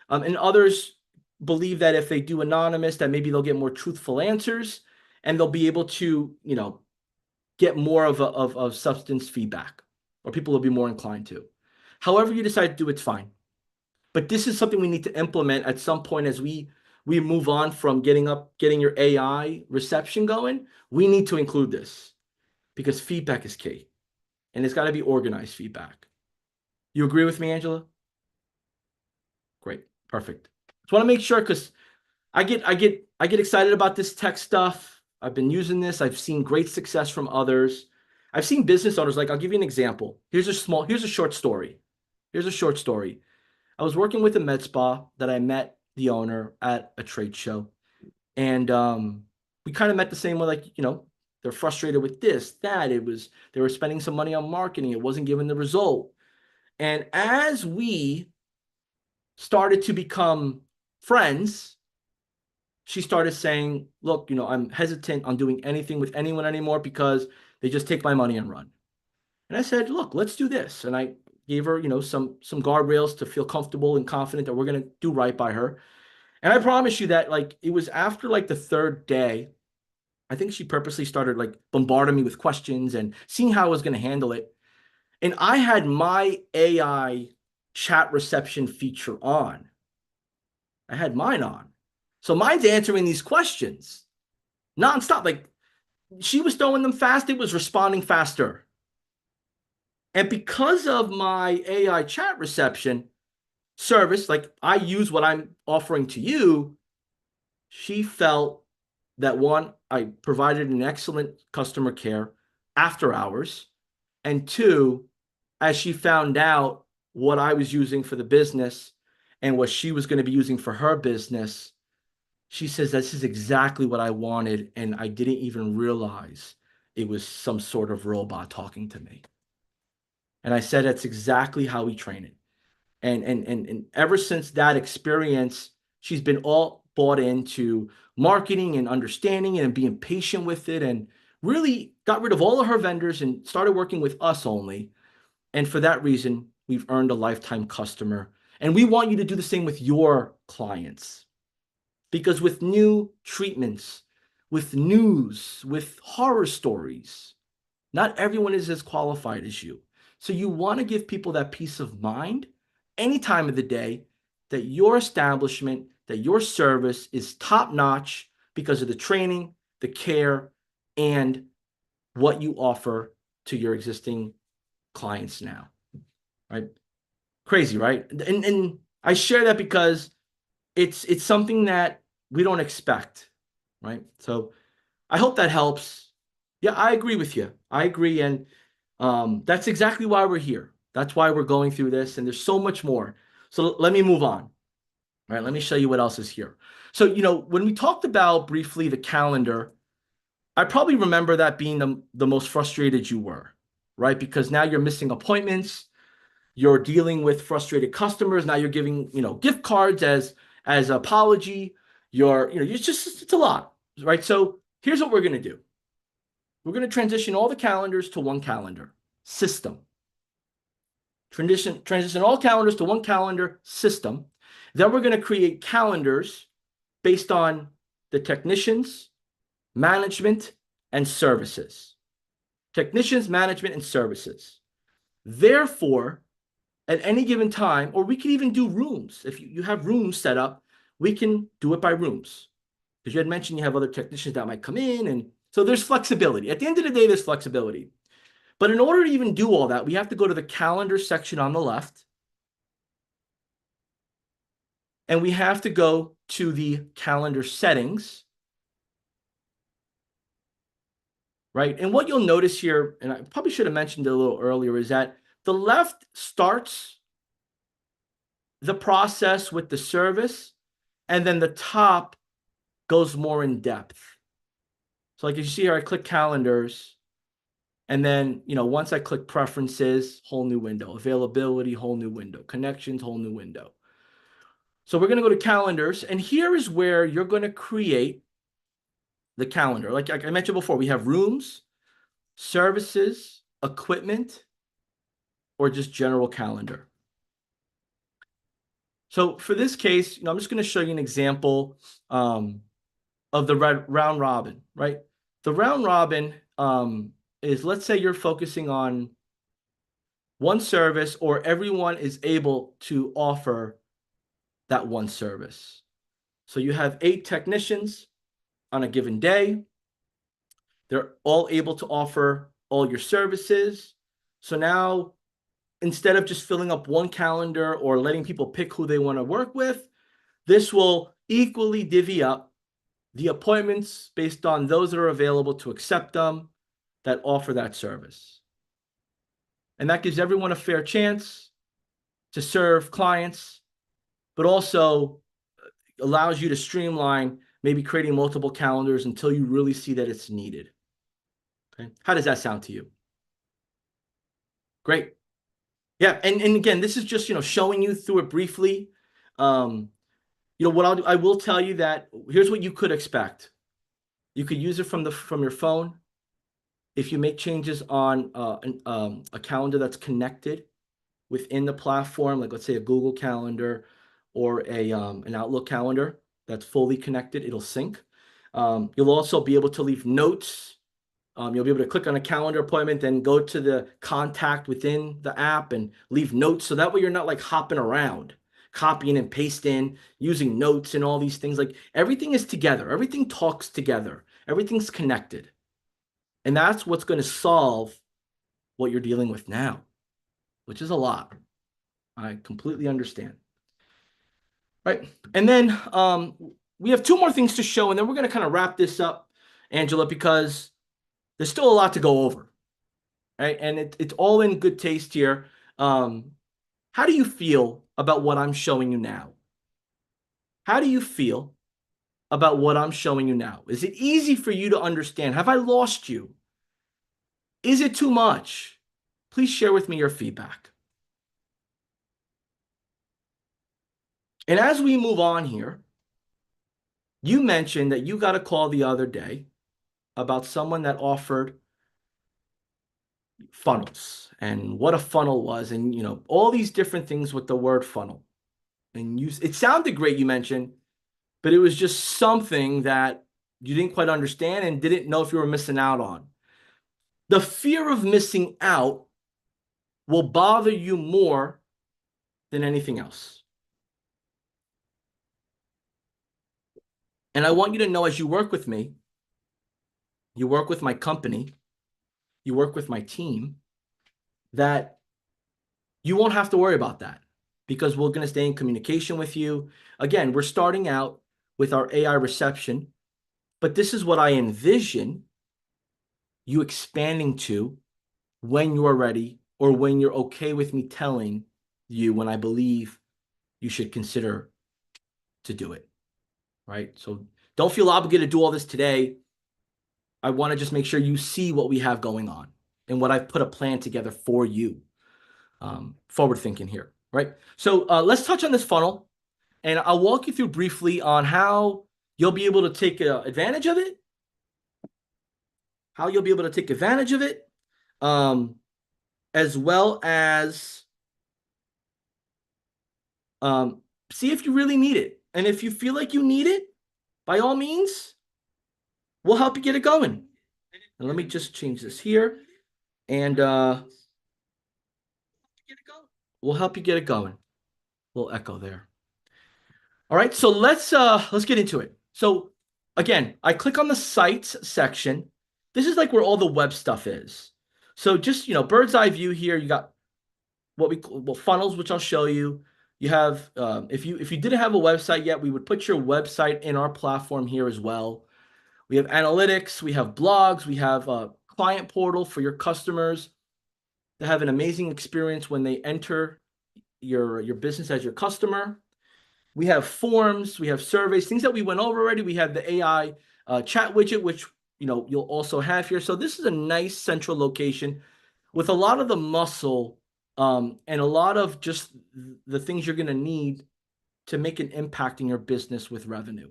[SPEAKER 1] And others believe that if they do anonymous, that maybe they'll get more truthful answers and they'll be able to, get more of substance feedback, or people will be more inclined to. However you decide to do, it's fine. But this is something we need to implement at some point as we move on from getting your AI reception going. We need to include this because feedback is key, and it's got to be organized feedback. You agree with me, Angela? Great, perfect. Just want to make sure because I get excited about this tech stuff. I've been using this. I've seen great success from others. I've seen business owners, I'll give you an example. Here's a short story. Here's a short story. I was working with a med spa that I met the owner at a trade show. And we kind of met the same way, they're frustrated with this, that. They were spending some money on marketing. It wasn't giving the result. And as we started to become friends, she started saying, look, I'm hesitant on doing anything with anyone anymore because they just take my money and run. And I said, look, let's do this. And I gave her, some guardrails to feel comfortable and confident that we're going to do right by her. And I promise you that, it was after, the third day, I think she purposely started, bombarding me with questions and seeing how I was going to handle it. And I had my AI chat reception feature on. I had mine on. So mine's answering these questions nonstop. She was throwing them fast. It was responding faster. And because of my AI chat reception service, I use what I'm offering to you, she felt that, one, I provided an excellent customer care after hours. And two, as she found out what I was using for the business and what she was going to be using for her business, she says, this is exactly what I wanted. And I didn't even realize it was some sort of robot talking to me. And I said, that's exactly how we train it. And ever since that experience, she's been all bought into marketing and understanding it and being patient with it, and really got rid of all of her vendors and started working with us only. And for that reason, we've earned a lifetime customer. And we want you to do the same with your clients. Because with new treatments, with news, with horror stories, not everyone is as qualified as you. So you want to give people that peace of mind any time of the day that your establishment that your service is top-notch because of the training, the care, and what you offer to your existing clients now, right? Crazy, right? And I share that because it's something that we don't expect, right? So I hope that helps. Yeah, I agree with you. I agree, and that's exactly why we're here. That's why we're going through this, and there's so much more. So let me move on. All right, let me show you what else is here. So, when we talked about briefly the calendar, I probably remember that being the most frustrated you were, right? Because now you're missing appointments, you're dealing with frustrated customers. Now you're giving, gift cards as apology. It's a lot, right? So here's what we're going to do. We're going to transition all the calendars to one calendar system. Transition all calendars to one calendar system. Then we're going to create calendars based on the technicians, management, and services. Technicians, management, and services. Therefore, at any given time, or we can even do rooms. If you have rooms set up, we can do it by rooms. Because you had mentioned you have other technicians that might come in. And so there's flexibility. At the end of the day, there's flexibility. But in order to even do all that, we have to go to the calendar section on the left. And we have to go to the calendar settings. Right? And what you'll notice here, and I probably should have mentioned it a little earlier, is that the left starts the process with the service, and then the top goes more in depth. So like you see here, I click calendars, and then, once I click preferences, whole new window, availability, whole new window, connections, whole new window. So we're going to go to calendars, and here is where you're going to create the calendar. Like I mentioned before, we have rooms, services, equipment, or just general calendar. So for this case, I'm just going to show you an example of the round robin, right? The round robin is, let's say you're focusing on one service, or everyone is able to offer that one service. So you have 8 technicians on a given day. They're all able to offer all your services. So now, instead of just filling up one calendar or letting people pick who they want to work with, this will equally divvy up the appointments based on those that are available to accept them, that offer that service. And that gives everyone a fair chance to serve clients, but also allows you to streamline maybe creating multiple calendars until you really see that it's needed. Okay. How does that sound to you? Great. Yeah. And again, this is just, showing you through it briefly. What I'll do, I will tell you that here's what you could expect. You could use it from your phone. If you make changes on a calendar that's connected within the platform, like let's say a Google Calendar or an Outlook calendar that's fully connected, it'll sync. You'll also be able to leave notes. You'll be able to click on a calendar appointment, then go to the contact within the app and leave notes. So that way you're not like hopping around, copying and pasting, using notes and all these things. Like everything is together. Everything talks together. Everything's connected. And that's what's going to solve what you're dealing with now, which is a lot. I completely understand. Right. And then we have 2 more things to show, and then we're going to kind of wrap this up, Angela, because there's still a lot to go over. Right. And it's all in good taste here. How do you feel about what I'm showing you now? How do you feel about what I'm showing you now? Is it easy for you to understand? Have I lost you? Is it too much? Please share with me your feedback. And as we move on here, you mentioned that you got a call the other day about someone that offered funnels and what a funnel was, and all these different things with the word funnel. And it sounded great, you mentioned, but it was just something that you didn't quite understand and didn't know if you were missing out on. The fear of missing out will bother you more than anything else. And I want you to know, as you work with me, you work with my company, you work with my team, that you won't have to worry about that because we're going to stay in communication with you. Again, we're starting out with our AI reception, but this is what I envision you expanding to when you're ready or when you're okay with me telling you when I believe you should consider to do it, right? So don't feel obligated to do all this today. I want to just make sure you see what we have going on and what I've put a plan together for you. Forward thinking here, right? So let's touch on this funnel, and I'll walk you through briefly on how you'll be able to take advantage of it, um, as well as see if you really need it. And if you feel like you need it, by all means, we'll help you get it going. And let me just change this here, and we'll help you get it going. Little echo there. All right, so let's get into it. So again, I click on the sites section. This is like where all the web stuff is. So just, bird's eye view here. You got what we call funnels, which I'll show you. You have if you didn't have a website yet, we would put your website in our platform here as well. We have analytics, we have blogs, we have a client portal for your customers to have an amazing experience when they enter your business as your customer. We have forms, we have surveys, things that we went over already. We have the AI chat widget, which you'll also have here. So this is a nice central location with a lot of the muscle and a lot of just the things you're going to need to make an impact in your business with revenue,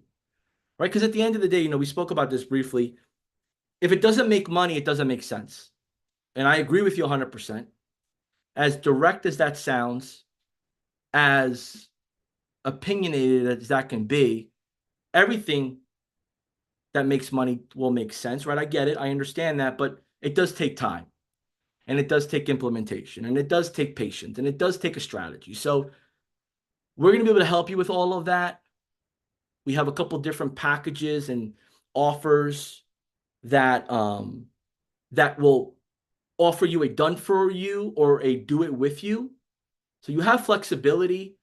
[SPEAKER 1] right? Because at the end of the day, we spoke about this briefly. If it doesn't make money, it doesn't make sense. And I agree with you 100%. As direct as that sounds, as opinionated as that can be, everything that makes money will make sense, right? I get it. I understand that, but it does take time and it does take implementation and it does take patience and it does take a strategy. So we're going to be able to help you with all of that. We have a couple different packages and offers that that will offer you a done for you or a do it with you. So you have flexibility,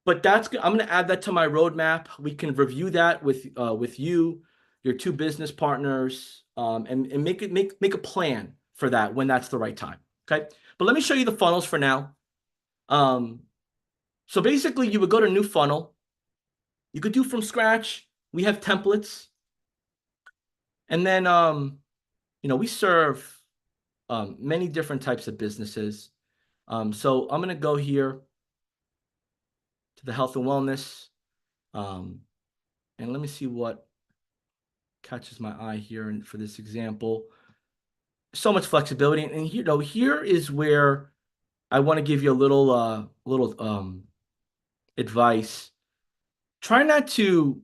[SPEAKER 1] but I'm going to add that to my roadmap. We can review that with you, your two business partners, and make a plan for that when that's the right time. Okay, but let me show you the funnels for now. So basically, you would go to new funnel. You could do from scratch. We have templates, and then we serve many different types of businesses. So I'm going to go here to the health and wellness. And let me see what catches my eye here and for this example. So much flexibility. And here is where I want to give you a little advice. Try not to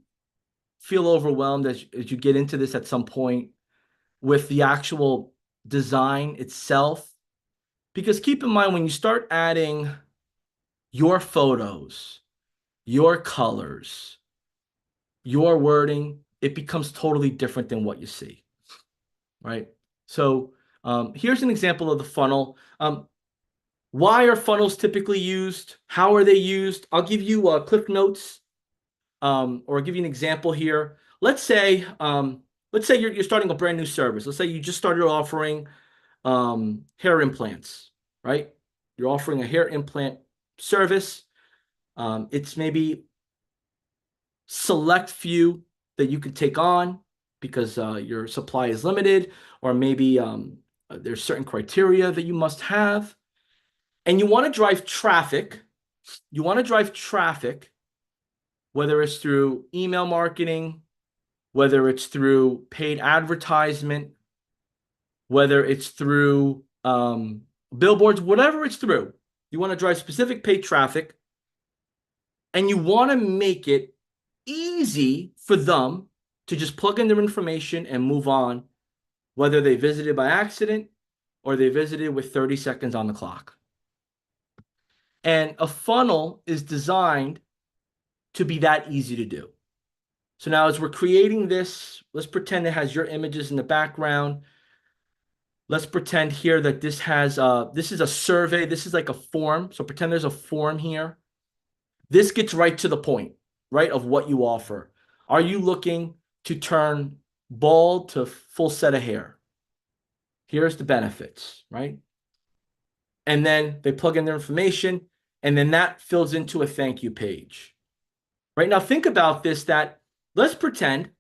[SPEAKER 1] feel overwhelmed as you get into this at some point with the actual design itself. Because keep in mind, when you start adding your photos, your colors, your wording, it becomes totally different than what you see, right? So here's an example of the funnel. Why are funnels typically used? How are they used? I'll give you cliff notes, or I'll give you an example here. Let's say you're starting a brand new service. Let's say you just started offering hair implants, right? You're offering a hair implant service. It's maybe select few that you could take on because your supply is limited, or maybe there's certain criteria that you must have, and you want to drive traffic. You want to drive traffic, whether it's through email marketing, whether it's through paid advertisement, whether it's through billboards, whatever it's through. You want to drive specific paid traffic, and you want to make it easy for them to just plug in their information and move on, whether they visited by accident or they visited with 30 seconds on the clock. And a funnel is designed to be that easy to do. So now as we're creating this, let's pretend it has your images in the background. Let's pretend here that this has this is a survey. This is like a form. So pretend there's a form here. This gets right to the point, right, of what you offer. Are you looking to turn bald to full set of hair? Here's the benefits, right? And then they plug in their information, and then that fills into a thank you page. Right now, think about this, that let's pretend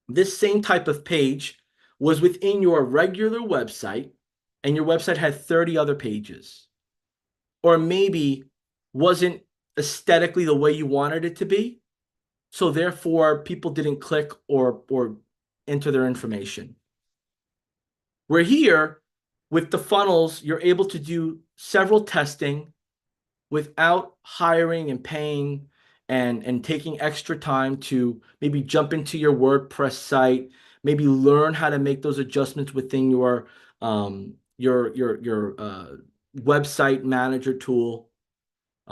[SPEAKER 1] this same type of page was within your regular website and your website had 30 other pages, or maybe wasn't aesthetically the way you wanted it to be. So therefore, people didn't click or enter their information. Where here, with the funnels, you're able to do several testing without hiring and paying and taking extra time to maybe jump into your WordPress site, maybe learn how to make those adjustments within your website manager tool.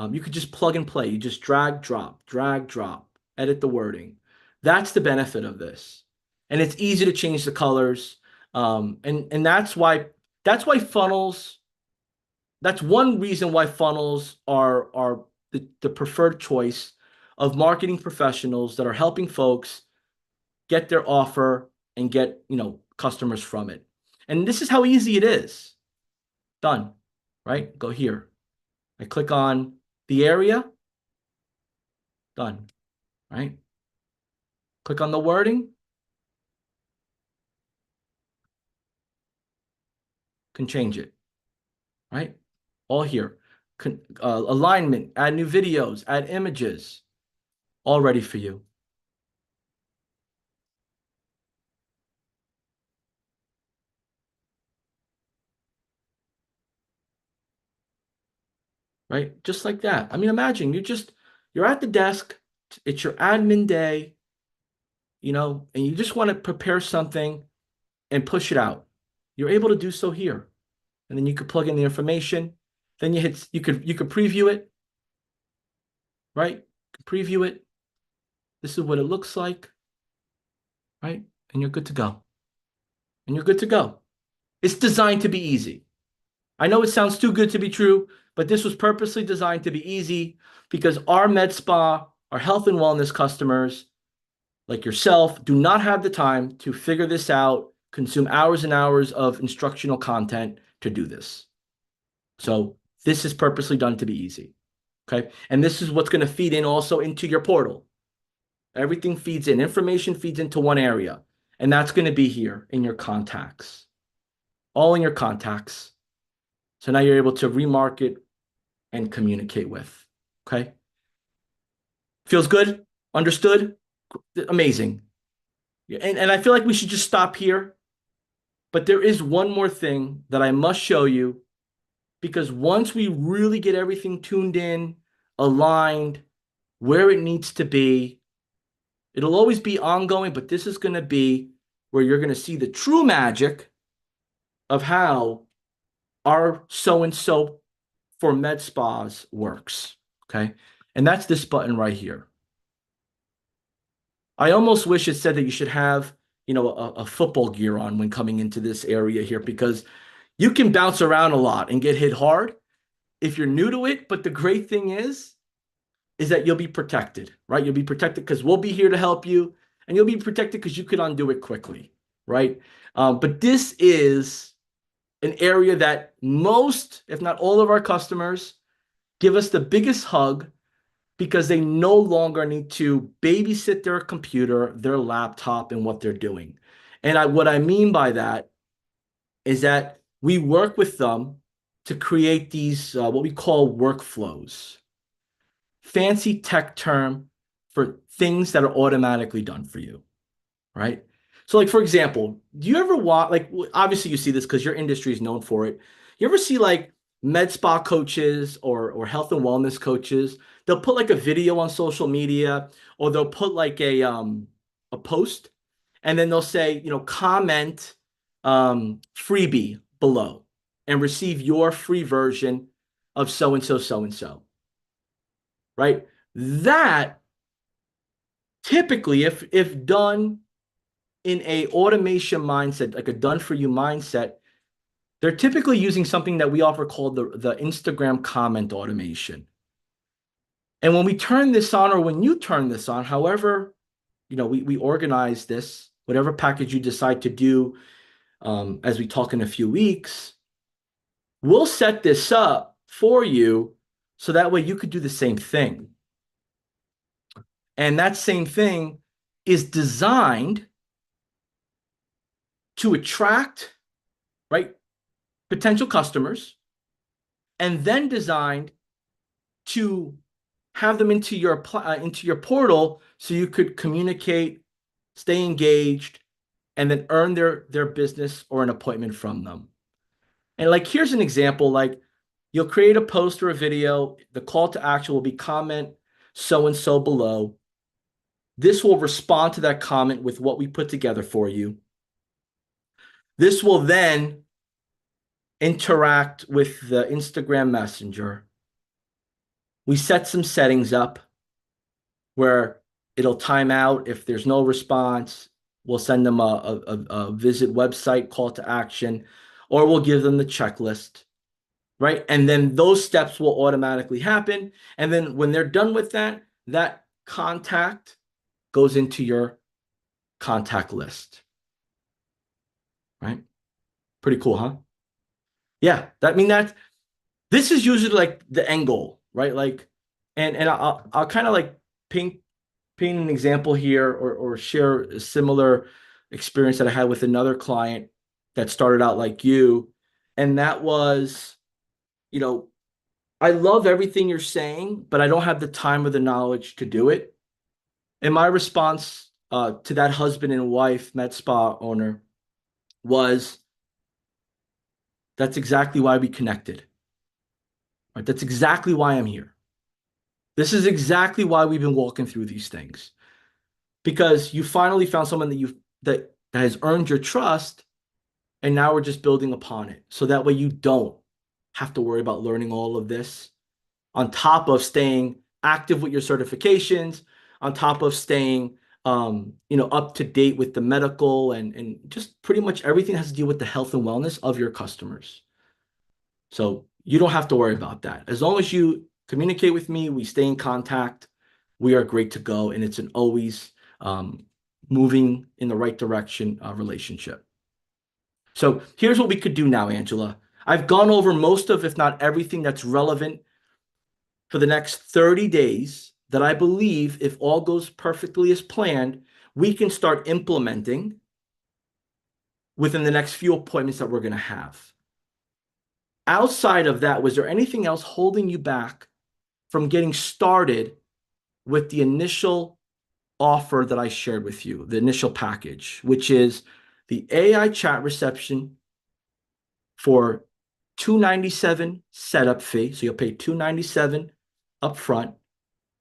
[SPEAKER 1] You could just plug and play. You just drag, drop, edit the wording. That's the benefit of this. And it's easy to change the colors. And that's why funnels, that's one reason why funnels are the preferred choice of marketing professionals that are helping folks get their offer and get, customers from it. And this is how easy it is. Done, right? Go here. I click on the area. Done, right? Click on the wording. Can change it, right? All here. Alignment, add new videos, add images, all ready for you. Right? Just like that. I mean, imagine you're at the desk, it's your admin day, and you just want to prepare something and push it out. You're able to do so here. And then you could plug in the information. Then you could preview it, right? Preview it. This is what it looks like, right? And you're good to go. And you're good to go. It's designed to be easy. I know it sounds too good to be true, but this was purposely designed to be easy because our med spa, our health and wellness customers, like yourself, do not have the time to figure this out, consume hours and hours of instructional content to do this. So this is purposely done to be easy. Okay. And this is what's going to feed in also into your portal. Everything feeds in, information feeds into one area, and that's going to be here in your contacts, all in your contacts. So now you're able to remarket and communicate with. Okay. Feels good? Understood? Amazing. And I feel like we should just stop here. But there is one more thing that I must show you, because once we really get everything tuned in, aligned, where it needs to be, it'll always be ongoing, but this is going to be where you're going to see the true magic of how our so-and-so for med spas works. Okay. And that's this button right here. I almost wish it said that you should have, a football gear on when coming into this area here, because you can bounce around a lot and get hit hard if you're new to it. But the great thing is that you'll be protected, right? You'll be protected because we'll be here to help you, and you'll be protected because you can undo it quickly, right? But this is an area that most, if not all of our customers give us the biggest hug, because they no longer need to babysit their computer, their laptop, and what they're doing. And what I mean by that is that we work with them to create these, what we call workflows. Fancy tech term for things that are automatically done for you, right? So like, for example, do you ever watch, like, obviously you see this because your industry is known for it. You ever see like med spa coaches or health and wellness coaches? They'll put like a video on social media, or they'll put like a post, and then they'll say, comment freebie below and receive your free version of so and so, right? That Typically, if done in a automation mindset, like a done for you mindset, they're typically using something that we offer called the Instagram comment automation. And when we turn this on, or when you turn this on, however, we organize this, whatever package you decide to do, as we talk in a few weeks, we'll set this up for you so that way you could do the same thing. And that same thing is designed to attract, right, potential customers, and then designed to have them into your portal so you could communicate, stay engaged, and then earn their business or an appointment from them. And like, here's an example, like you'll create a post or a video. The call to action will be comment so-and-so below. This will respond to that comment with what we put together for you. This will then interact with the Instagram Messenger. We set some settings up where it'll time out if there's no response. We'll send them a visit website call to action, or we'll give them the checklist, right? And then those steps will automatically happen. And then when they're done with that, that contact goes into your contact list, right? Pretty cool, huh? Yeah, this is usually like the end goal, right? Like, and I'll kind of like paint an example here, or share a similar experience that I had with another client that started out like you. And that was, I love everything you're saying, but I don't have the time or the knowledge to do it. And my response to that husband and wife med spa owner was, that's exactly why we connected. Right? That's exactly why I'm here. This is exactly why we've been walking through these things. Because you finally found someone that has earned your trust, and now we're just building upon it. So that way you don't have to worry about learning all of this, on top of staying active with your certifications, on top of staying up to date with the medical and just pretty much everything that has to do with the health and wellness of your customers. So you don't have to worry about that. As long as you communicate with me, we stay in contact, we are great to go. And it's an always moving in the right direction relationship. So here's what we could do now, Angela. I've gone over most of, if not everything that's relevant for the next 30 days that I believe, if all goes perfectly as planned, we can start implementing within the next few appointments that we're going to have. Outside of that, was there anything else holding you back from getting started with the initial offer that I shared with you, the initial package, which is the AI chat reception for $297 setup fee? So you'll pay $297 up front,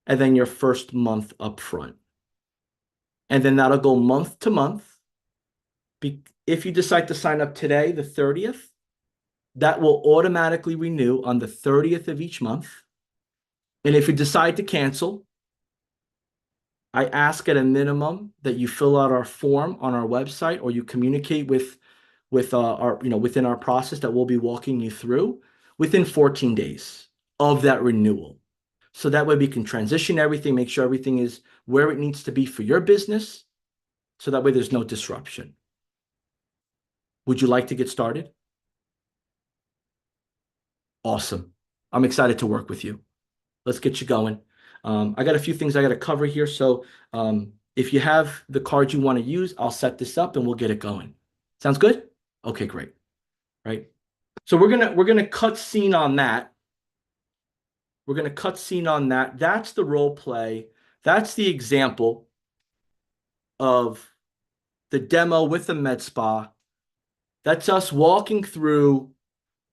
[SPEAKER 1] and then your first month up front. And then that'll go month to month. If you decide to sign up today, the 30th, that will automatically renew on the 30th of each month. And if you decide to cancel, I ask at a minimum that you fill out our form on our website, or you communicate with our, within our process that we'll be walking you through within 14 days of that renewal. So that way we can transition everything, make sure everything is where it needs to be for your business. So that way there's no disruption. Would you like to get started? Awesome. I'm excited to work with you. Let's get you going. I got a few things I got to cover here. So if you have the card you want to use, I'll set this up and we'll get it going. Sounds good? Okay, great. Right. So we're gonna cut scene on that. We're gonna cut scene on that. That's the role play. That's the example of the demo with the med spa. That's us walking through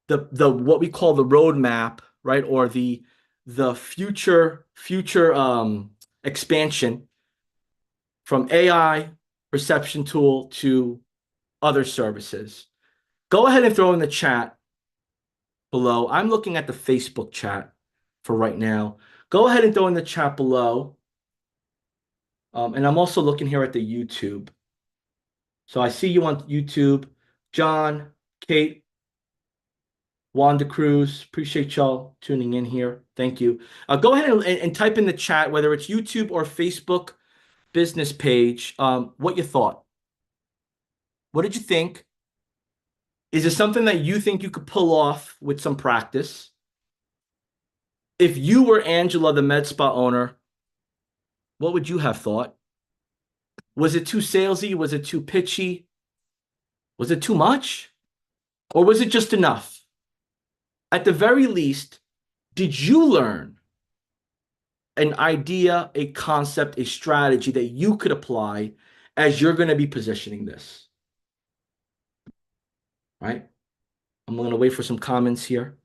[SPEAKER 1] the what we call the roadmap, right? Or the future expansion from AI reception tool to other services. Go ahead and throw in the chat below. I'm looking at the Facebook chat for right now. Go ahead and throw in the chat below And I'm also looking here at the YouTube. So I see you on YouTube. John, Kate, Wanda Cruz, appreciate y'all tuning in here. Thank you. Go ahead and type in the chat, whether it's YouTube or Facebook business page, what you thought. What did you think? Is it something that you think you could pull off with some practice? If you were Angela, the med spa owner, what would you have thought? Was it too salesy? Was it too pitchy? Was it too much? Or was it just enough? At the very least, did you learn an idea, a concept, a strategy that you could apply as you're going to be positioning this? Right? I'm going to wait for some comments here.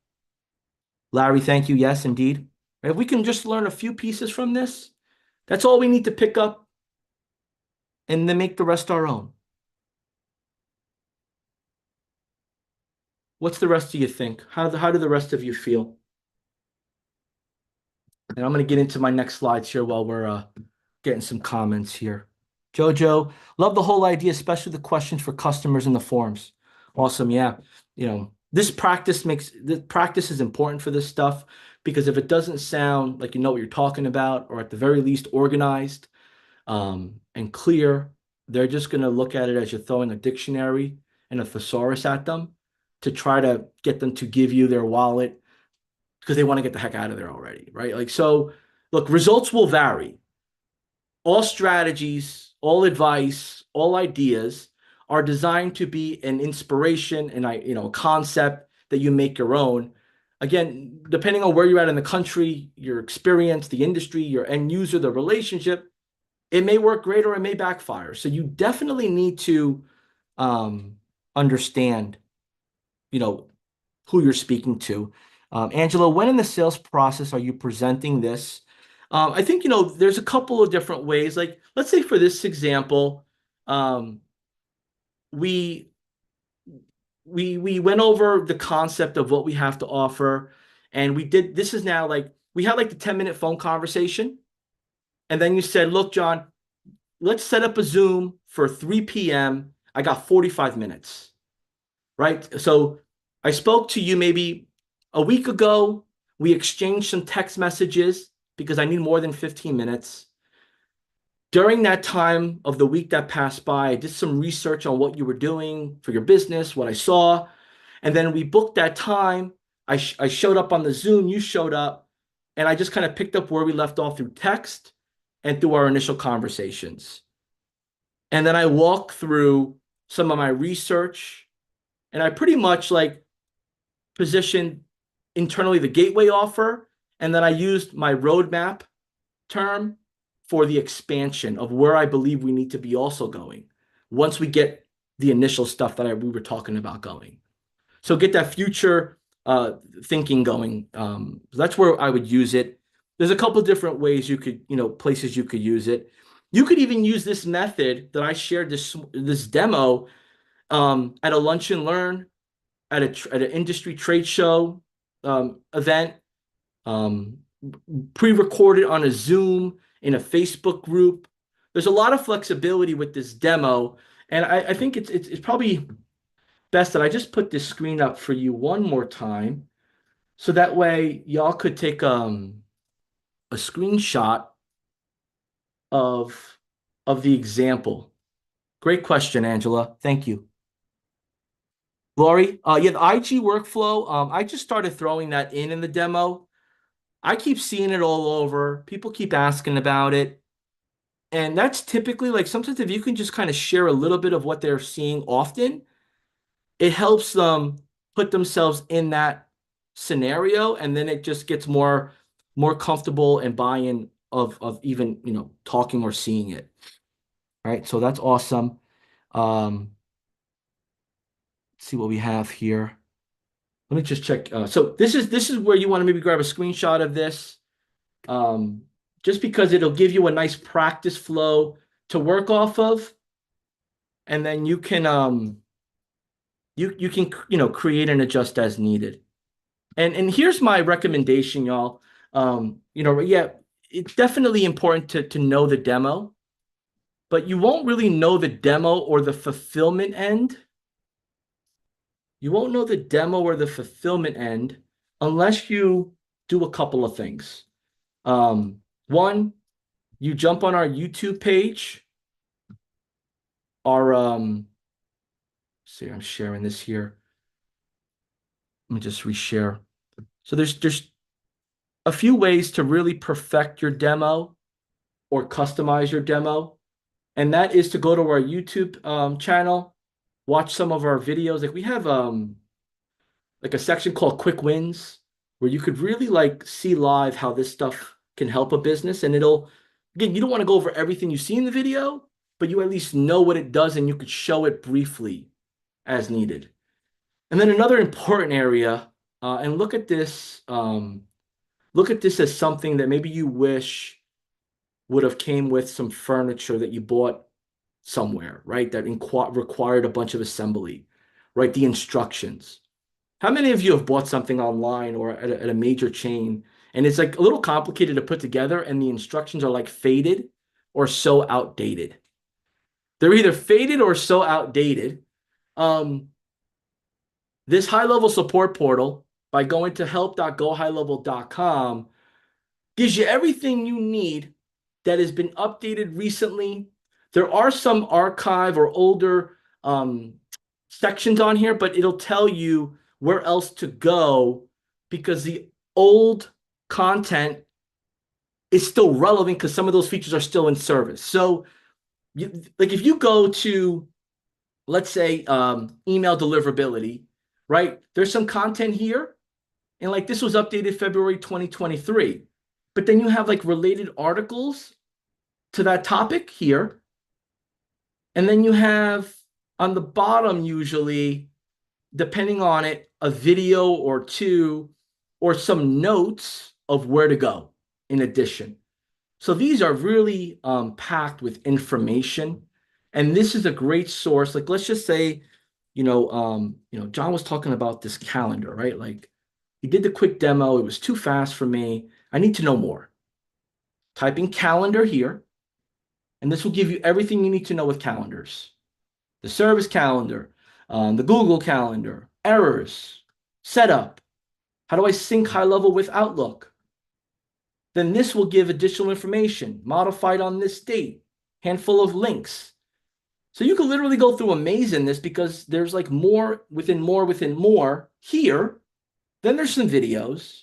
[SPEAKER 1] Larry, thank you. Yes, indeed. If we can just learn a few pieces from this, that's all we need to pick up and then make the rest our own. What's the rest of you think? How do the rest of you feel? And I'm going to get into my next slides here while we're getting some comments here. Jojo, love the whole idea, especially the questions for customers in the forums. Awesome. Yeah. This practice is important for this stuff, because if it doesn't sound like you know what you're talking about, or at the very least organized and clear, they're just going to look at it as you're throwing a dictionary and a thesaurus at them to try to get them to give you their wallet because they want to get the heck out of there already, right? So look, results will vary. All strategies, all advice, all ideas are designed to be an inspiration and a concept that you make your own. Again, depending on where you're at in the country, your experience, the industry, your end user, the relationship, it may work great or it may backfire. So you definitely need to understand, who you're speaking to. Angela, when in the sales process are you presenting this? I think, there's a couple of different ways. Like, let's say for this example, we went over the concept of what we have to offer, and this is now like, we had like the 10-minute phone conversation. And then you said, look, John, let's set up a Zoom for 3 p.m. I got 45 minutes, right? So I spoke to you maybe a week ago. We exchanged some text messages because I need more than 15 minutes. During that time of the week that passed by, I did some research on what you were doing for your business, what I saw. And then we booked that time. I showed up on the Zoom, you showed up, and I just kind of picked up where we left off through text and through our initial conversations. And then I walked through some of my research, and I pretty much positioned internally the gateway offer. And then I used my roadmap term for the expansion of where I believe we need to be also going once we get the initial stuff that we were talking about going. So get that future thinking going. That's where I would use it. There's a couple different ways you could, places you could use it. You could even use this method that I shared this demo at a lunch and learn, at an industry trade show event, pre-recorded on a Zoom, in a Facebook group. There's a lot of flexibility with this demo, and I think it's probably best that I just put this screen up for you one more time, so that way y'all could take a screenshot of the example. Great question, Angela. Thank you. Lori, yeah, the IG workflow, I just started throwing that in the demo. I keep seeing it all over. People keep asking about it. And that's typically sometimes if you can just kind of share a little bit of what they're seeing often, it helps them put themselves in that scenario. And then it just gets more comfortable and buy-in of even, talking or seeing it. All right. So that's awesome. Let's see what we have here. Let me just check. So this is where you want to maybe grab a screenshot of this, just because it'll give you a nice practice flow to work off of, and then you can create and adjust as needed. And here's my recommendation, y'all. Yeah, it's definitely important to know the demo but you won't really know the demo or the fulfillment end. You won't know the demo or the fulfillment end unless you do a couple of things. One, you jump on our YouTube page. See, I'm sharing this here. Let me just reshare. So there's a few ways to really perfect your demo or customize your demo. And that is to go to our YouTube channel, watch some of our videos. Like we have like a section called Quick Wins, where you could really like see live how this stuff can help a business. And it'll, again, you don't want to go over everything you see in the video, but you at least know what it does and you could show it briefly as needed. And then another important area, and look at this as something that maybe you wish would have came with some furniture that you bought somewhere, right? That required a bunch of assembly, right? The instructions. How many of you have bought something online or at a major chain and it's like a little complicated to put together and the instructions are like faded or so outdated? They're either faded or so outdated. This high-level support portal, by going to help.gohighlevel.com, gives you everything you need that has been updated recently. There are some archive or older sections on here, but it'll tell you where else to go because the old content is still relevant because some of those features are still in service. So like if you go to, let's say, email deliverability, right? There's some content here. And like this was updated February 2023. But then you have like related articles to that topic here. And then you have on the bottom, usually, depending on it, a video or two or some notes of where to go in addition. So these are really packed with information. And this is a great source. Like, let's just say, John was talking about this calendar, right? Like he did the quick demo. It was too fast for me. I need to know more. Type in calendar here, and this will give you everything you need to know with calendars. The service calendar, the Google Calendar, errors, setup. How do I sync high level with Outlook? Then this will give additional information, modified on this date, handful of links. So you can literally go through a maze in this because there's like more within more within more here. Then there's some videos.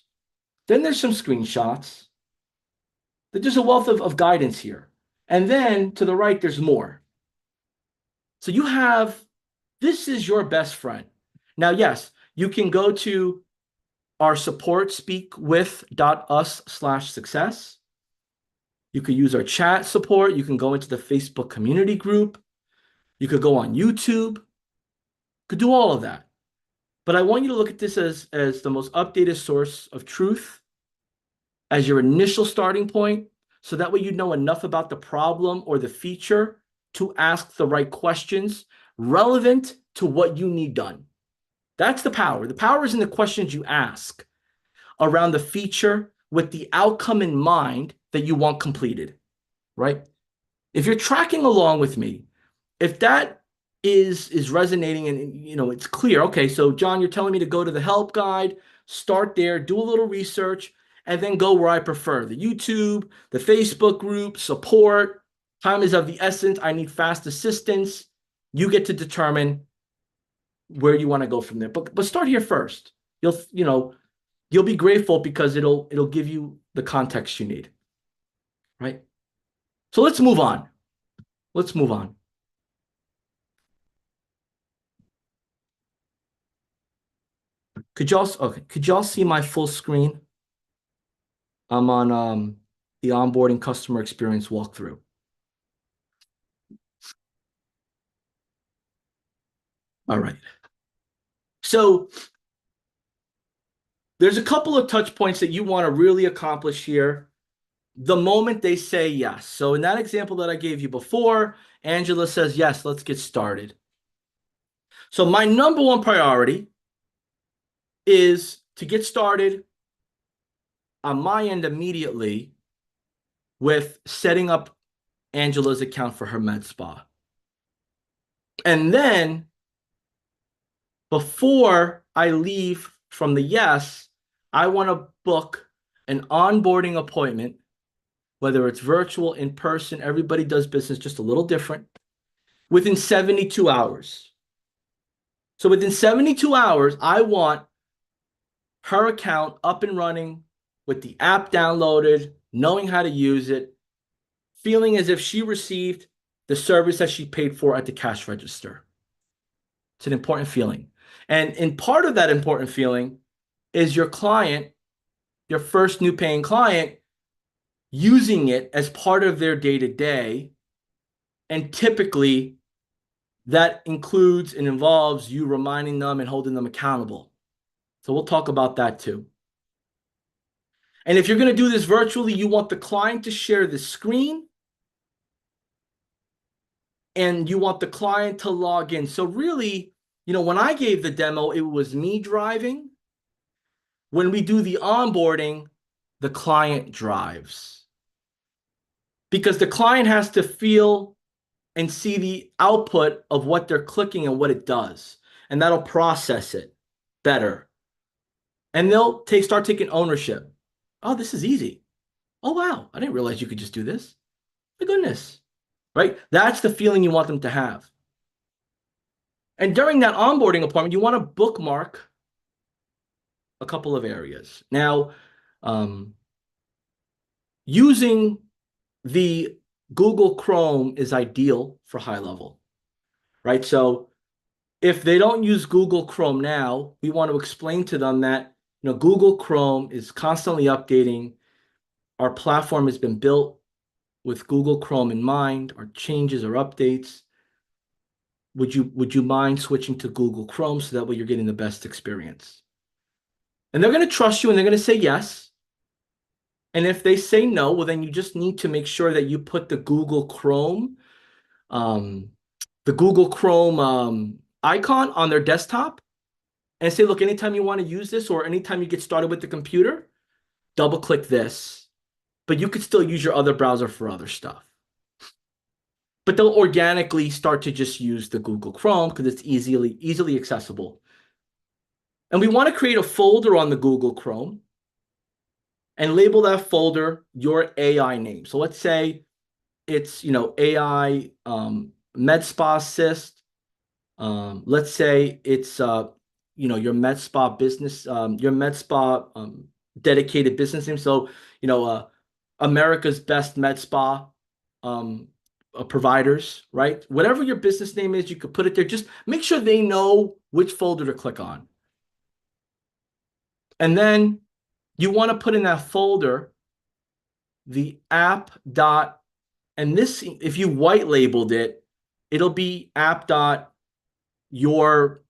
[SPEAKER 1] Then there's some screenshots. There's a wealth of guidance here. And then to the right, there's more. So you have, this is your best friend. Now, yes, you can go to our support speakwith.us/success. You could use our chat support. You can go into the Facebook community group. You could go on YouTube. You could do all of that. But I want you to look at this as the most updated source of truth as your initial starting point. So that way you know enough about the problem or the feature to ask the right questions relevant to what you need done. That's the power. The power is in the questions you ask around the feature with the outcome in mind that you want completed, right? If you're tracking along with me, if that is resonating and it's clear, okay, so John, you're telling me to go to the help guide, start there, do a little research, and then go where I prefer, the YouTube, the Facebook group, support. Time is of the essence. I need fast assistance. You get to determine where you want to go from there. But start here first. You'll be grateful because it'll give you the context you need. Right? So let's move on. Let's move on. Could y'all see my full screen? I'm on the onboarding customer experience walkthrough. All right. So there's a couple of touch points that you want to really accomplish here the moment they say yes. So in that example that I gave you before, Angela says, yes, let's get started. So my number one priority is to get started on my end immediately with setting up Angela's account for her med spa. And then before I leave from the yes, I want to book an onboarding appointment, whether it's virtual, in person, everybody does business just a little different, within 72 hours. So within 72 hours, I want her account up and running with the app downloaded, knowing how to use it, feeling as if she received the service that she paid for at the cash register. It's an important feeling. And in part of that important feeling is your client, your first new paying client, using it as part of their day-to-day. And typically that includes and involves you reminding them and holding them accountable. So we'll talk about that too. And if you're going to do this virtually, you want the client to share the screen and you want the client to log in. So really, when I gave the demo, it was me driving. When we do the onboarding, the client drives. Because the client has to feel and see the output of what they're clicking and what it does. And that'll process it better. And they'll start taking ownership. Oh, this is easy. Oh, wow. I didn't realize you could just do this. My goodness. Right? That's the feeling you want them to have. And during that onboarding appointment, you want to bookmark a couple of areas. Now, using the Google Chrome is ideal for high level, right? So if they don't use Google Chrome now, we want to explain to them that Google Chrome is constantly updating. Our platform has been built with Google Chrome in mind, our changes or updates. Would you mind switching to Google Chrome so that way you're getting the best experience? And they're going to trust you and they're going to say yes. And if they say no, well, then you just need to make sure that you put the Google Chrome icon on their desktop and say, look, anytime you want to use this or anytime you get started with the computer, double click this. But you could still use your other browser for other stuff. But they'll organically start to just use the Google Chrome because it's easily accessible. And we want to create a folder on the Google Chrome and label that folder your AI name. So let's say it's, AI Med Spa Assist. Let's say it's, your Med Spa business, your Med Spa dedicated business name. So, America's Best Med Spa providers, right? Whatever your business name is, you could put it there. Just make sure they know which folder to click on. And then you want to put in that folder the app dot, and this, if you white labeled it, it'll be app dot your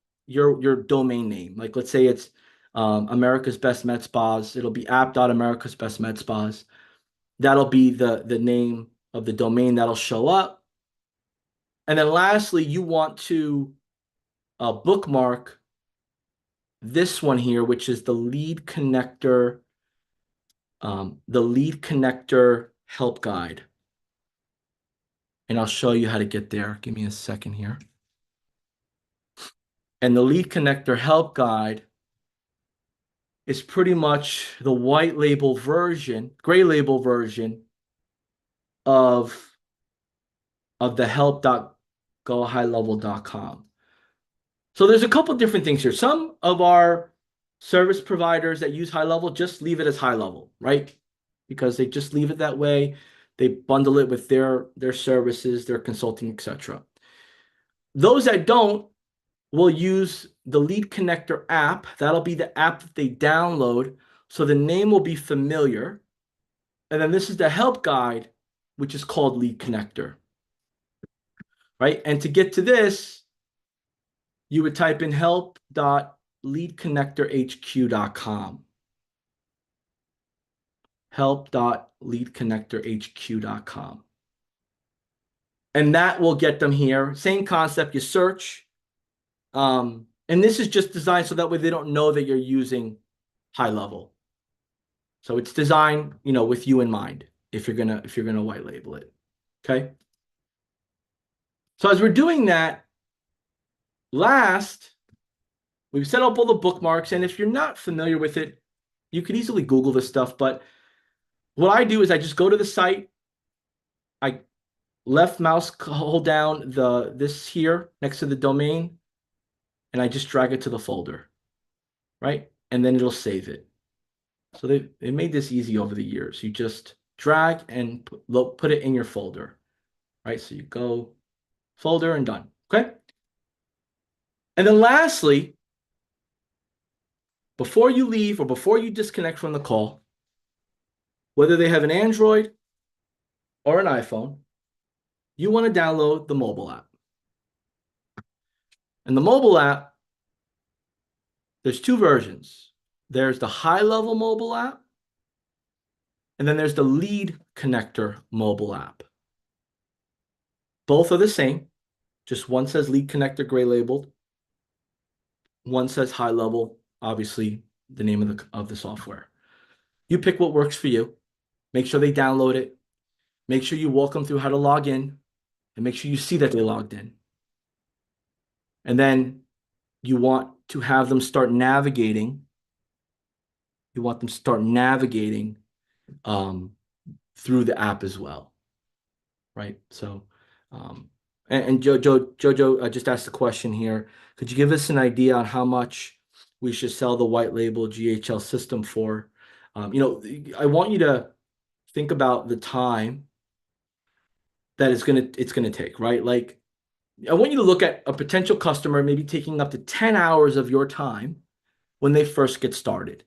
[SPEAKER 1] domain name. Like let's say it's America's Best Med Spas. It'll be app dot America's Best Med Spas. That'll be the name of the domain that'll show up. And then lastly, you want to bookmark this one here, which is the lead connector help guide. And I'll show you how to get there. Give me a second here. And the lead connector help guide is pretty much the white label version, gray label version of the help.gohighlevel.com. So there's a couple different things here. Some of our service providers that use high level just leave it as high level, right? Because they just leave it that way. They bundle it with their services, their consulting, etc. Those that don't will use the Lead Connector app. That'll be the app that they download. So the name will be familiar. And then this is the help guide, which is called Lead Connector, right? And to get to this, you would type in help.leadconnectorhq.com. help.leadconnectorhq.com. And that will get them here. Same concept, you search. And this is just designed so that way they don't know that you're using high level. So it's designed, with you in mind if you're gonna white label it. Okay. So as we're doing that, last, we've set up all the bookmarks. And if you're not familiar with it, you could easily Google this stuff. But what I do is I just go to the site. I left mouse hold down this here next to the domain, and I just drag it to the folder, right? And then it'll save it. So they made this easy over the years. You just drag and put it in your folder, right? So you go folder and done, okay? And then lastly, before you leave or before you disconnect from the call, whether they have an Android or an iPhone, you want to download the mobile app. And the mobile app, there's two versions. There's the high-level mobile app, and then there's the Lead Connector mobile app. Both are the same. Just one says Lead Connector gray labeled. One says high level, obviously the name of the software. You pick what works for you. Make sure they download it. Make sure you walk them through how to log in, and make sure you see that they logged in. And then you want to have them start navigating. You want them to start navigating through the app as well, right? So, and Jojo just asked a question here. Could you give us an idea on how much we should sell the white label GHL system for? I want you to think about the time that it's gonna take, right? Like, I want you to look at a potential customer maybe taking up to 10 hours of your time when they first get started,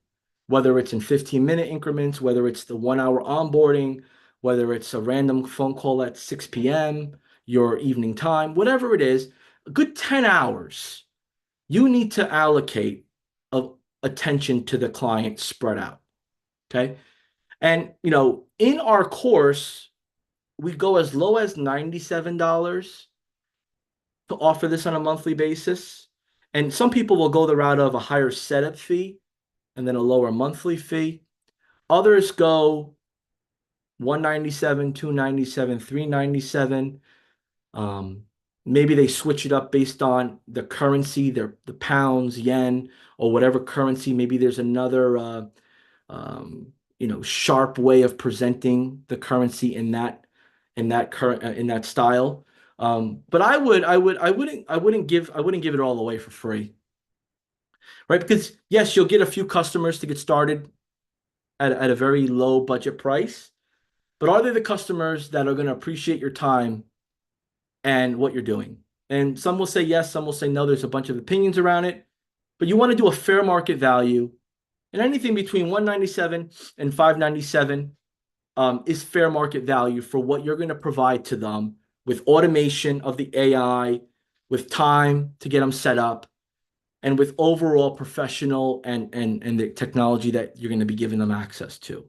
[SPEAKER 1] whether it's in 15-minute increments, whether it's the 1 hour onboarding, whether it's a random phone call at 6 p.m., your evening time, whatever it is, a good 10 hours, you need to allocate of attention to the client spread out, okay? And, in our course, we go as low as $97 to offer this on a monthly basis. And some people will go the route of a higher setup fee and then a lower monthly fee. Others go $197, $297, $397. Maybe they switch it up based on the currency, the pounds, yen, or whatever currency. Maybe there's another sharp way of presenting the currency in that style. But I wouldn't give it all away for free, right? Because yes, you'll get a few customers to get started at a very low budget price, but are they the customers that are going to appreciate your time and what you're doing? And some will say yes, some will say no. There's a bunch of opinions around it, but you want to do a fair market value, and anything between $197 and $597 is fair market value for what you're going to provide to them with automation of the AI, with time to get them set up, and with overall professional and the technology that you're going to be giving them access to.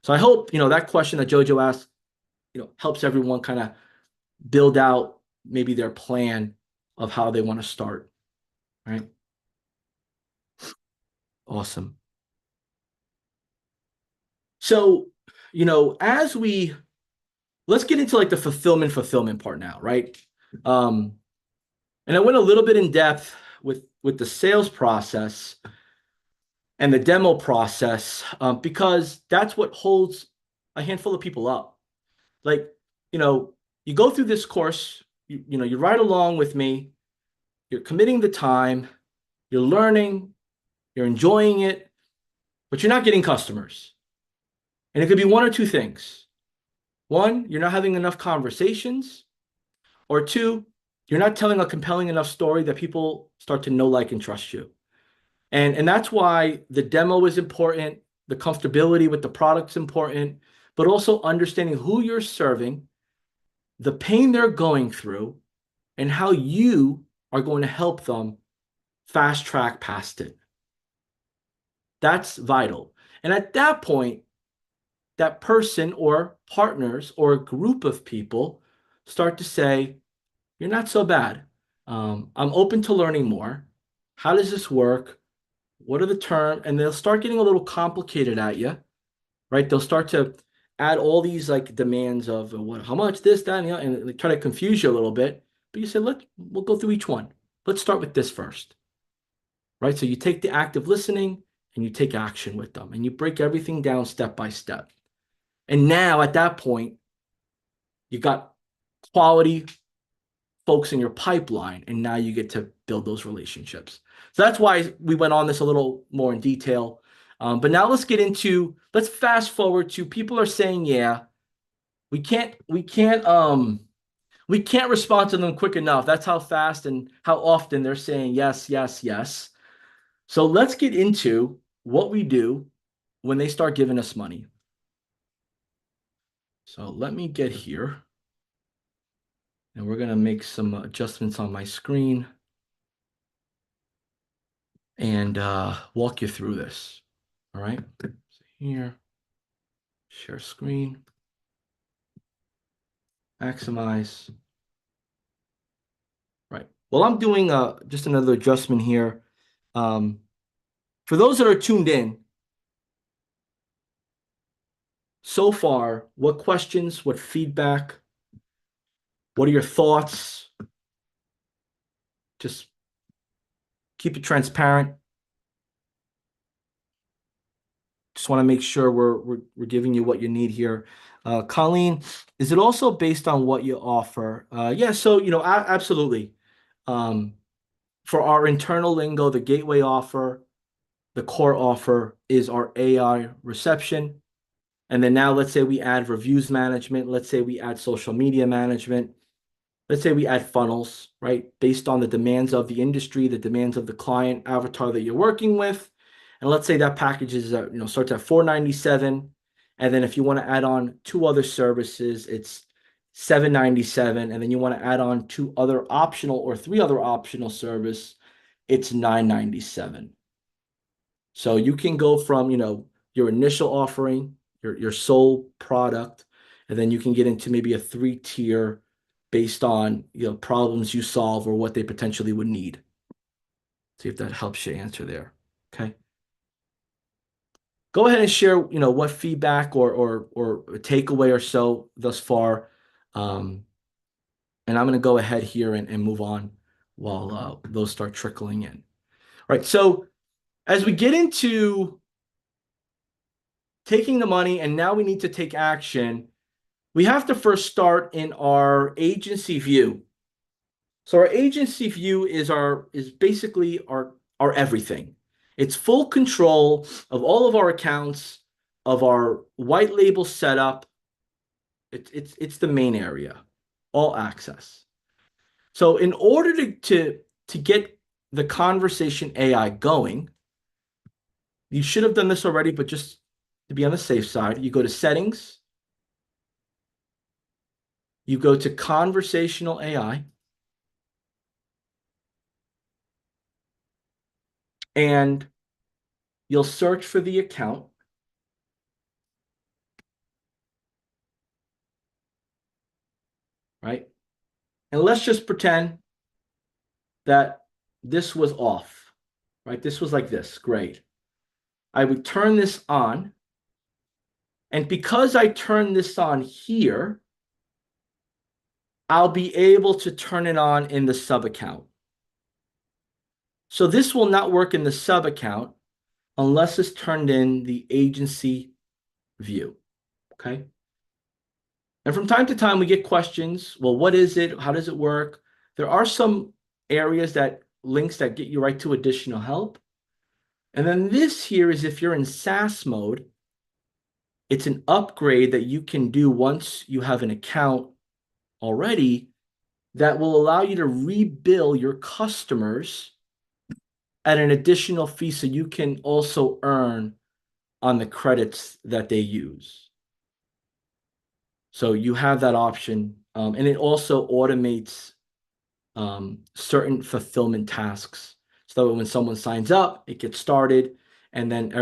[SPEAKER 1] So I hope, that question that Jojo asked, helps everyone kind of build out maybe their plan of how they want to start, right? Awesome. So, let's get into like the fulfillment part now, right? And I went a little bit in depth with the sales process and the demo process because that's what holds a handful of people up. Like, you go through this course, you ride along with me, you're committing the time, you're learning, you're enjoying it, but you're not getting customers. And it could be one or two things. One, you're not having enough conversations, or two, you're not telling a compelling enough story that people start to know, like, and trust you. And that's why the demo is important, the comfortability with the product's important, but also understanding who you're serving, the pain they're going through, and how you are going to help them fast track past it. That's vital. And at that point, that person or partners or a group of people start to say, you're not so bad. I'm open to learning more. How does this work? What are the terms? And they'll start getting a little complicated at you, right? They'll start to add all these like demands of what, how much, this, that, and they try to confuse you a little bit. But you say, we'll go through each one. Let's start with this first, right? So you take the active listening and you take action with them and you break everything down step by step. And now at that point, you got quality folks in your pipeline, and now you get to build those relationships. So that's why we went on this a little more in detail. But now let's fast forward to people are saying, yeah, we can't respond to them quick enough. That's how fast and how often they're saying yes, yes, yes. So let's get into what we do when they start giving us money. So let me get here. And we're going to make some adjustments on my screen and walk you through this. All right. So here, share screen, maximize. Right. Well, I'm doing just another adjustment here. For those that are tuned in, so far, what questions, what feedback, what are your thoughts? Just keep it transparent. Just want to make sure we're giving you what you need here. Colleen, is it also based on what you offer? Yeah, so absolutely. For our internal lingo, the gateway offer, the core offer is our AI reception. And then now let's say we add reviews management. Let's say we add social media management. Let's say we add funnels, right? Based on the demands of the industry, the demands of the client avatar that you're working with. And let's say that package is, starts at $497. And then if you want to add on 2 other services, it's $797. And then you want to add on 2 other optional or 3 other optional service, it's $997. So you can go from, your initial offering, your sole product, and then you can get into maybe a 3-tier based on, problems you solve or what they potentially would need. See if that helps you answer there. Okay. Go ahead and share, what feedback or a takeaway or so thus far. And I'm going to go ahead here and move on while those start trickling in. All right. So as we get into taking the money and now we need to take action, we have to first start in our agency view. So our agency view is basically our everything. It's full control of all of our accounts, of our white label setup. It's the main area, all access. So in order to get the conversation AI going, you should have done this already, but just to be on the safe side, you go to settings, you go to conversational AI, and you'll search for the account. Right? And let's just pretend that this was off, right? This was like this, great. I would turn this on. And because I turn this on here, I'll be able to turn it on in the sub account. So this will not work in the sub account unless it's turned in the agency view, okay? And from time to time, we get questions. Well, what is it? How does it work? There are some areas links that get you right to additional help. And then this here is if you're in SaaS mode, it's an upgrade that you can do once you have an account already that will allow you to rebill your customers at an additional fee so you can also earn on the credits that they use. So you have that option. And it also automates certain fulfillment tasks. So that when someone signs up, it gets started, and then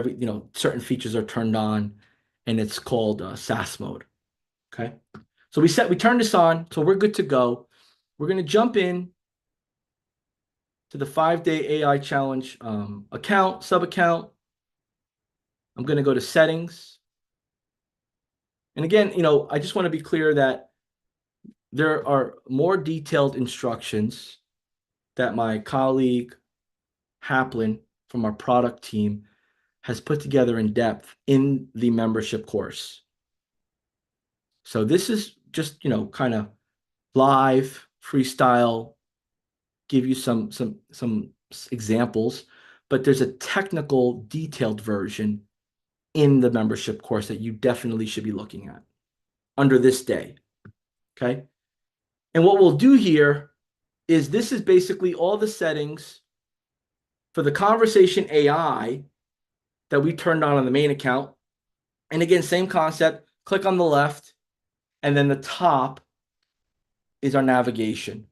[SPEAKER 1] certain features are turned on, and it's called SaaS mode. Okay. So we turn this on, so we're good to go. We're going to jump in to the 5-day AI challenge sub account. I'm going to go to settings. And again, I just want to be clear that there are more detailed instructions that my colleague Haplin from our product team has put together in depth in the membership course. So this is just, kind of live freestyle, give you some examples, but there's a technical detailed version in the membership course that you definitely should be looking at under this day. Okay. And what we'll do here is this is basically all the settings for the conversation AI that we turned on the main account. And again, same concept, click on the left, and then the top is our navigation.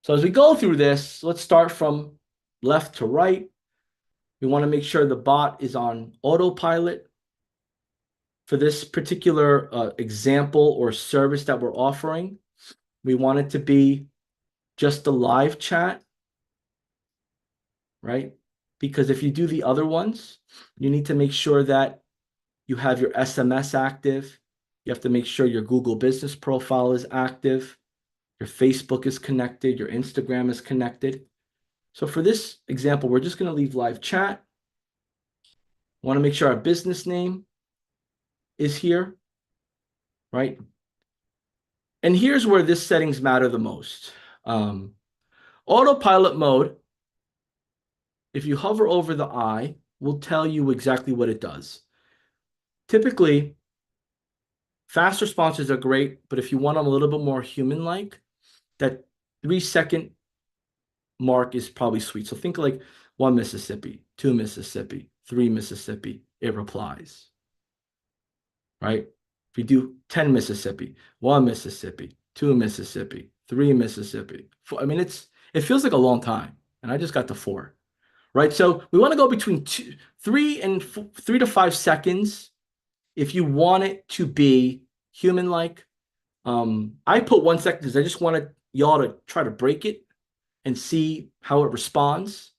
[SPEAKER 1] So as we go through this, let's start from left to right. We want to make sure the bot is on autopilot. For this particular example or service that we're offering, we want it to be just the live chat, right? Because if you do the other ones, you need to make sure that you have your SMS active. You have to make sure your Google business profile is active. Your Facebook is connected. Your Instagram is connected. So for this example, we're just going to leave live chat. Want to make sure our business name is here, right? And here's where this settings matter the most. Autopilot mode, if you hover over the eye, will tell you exactly what it does. Typically, fast responses are great, but if you want them a little bit more human-like, that 3-second mark is probably sweet. So think like 1 Mississippi, 2 Mississippi, 3 Mississippi, it replies, right? If you do 10 Mississippi, 1 Mississippi, 2 Mississippi, 3 Mississippi, 4, I mean, it feels like a long time, and I just got to 4, right? So we want to go between 3 to 5 seconds if you want it to be human-like. I put 1 second because I just wanted y'all to try to break it and see how it responds.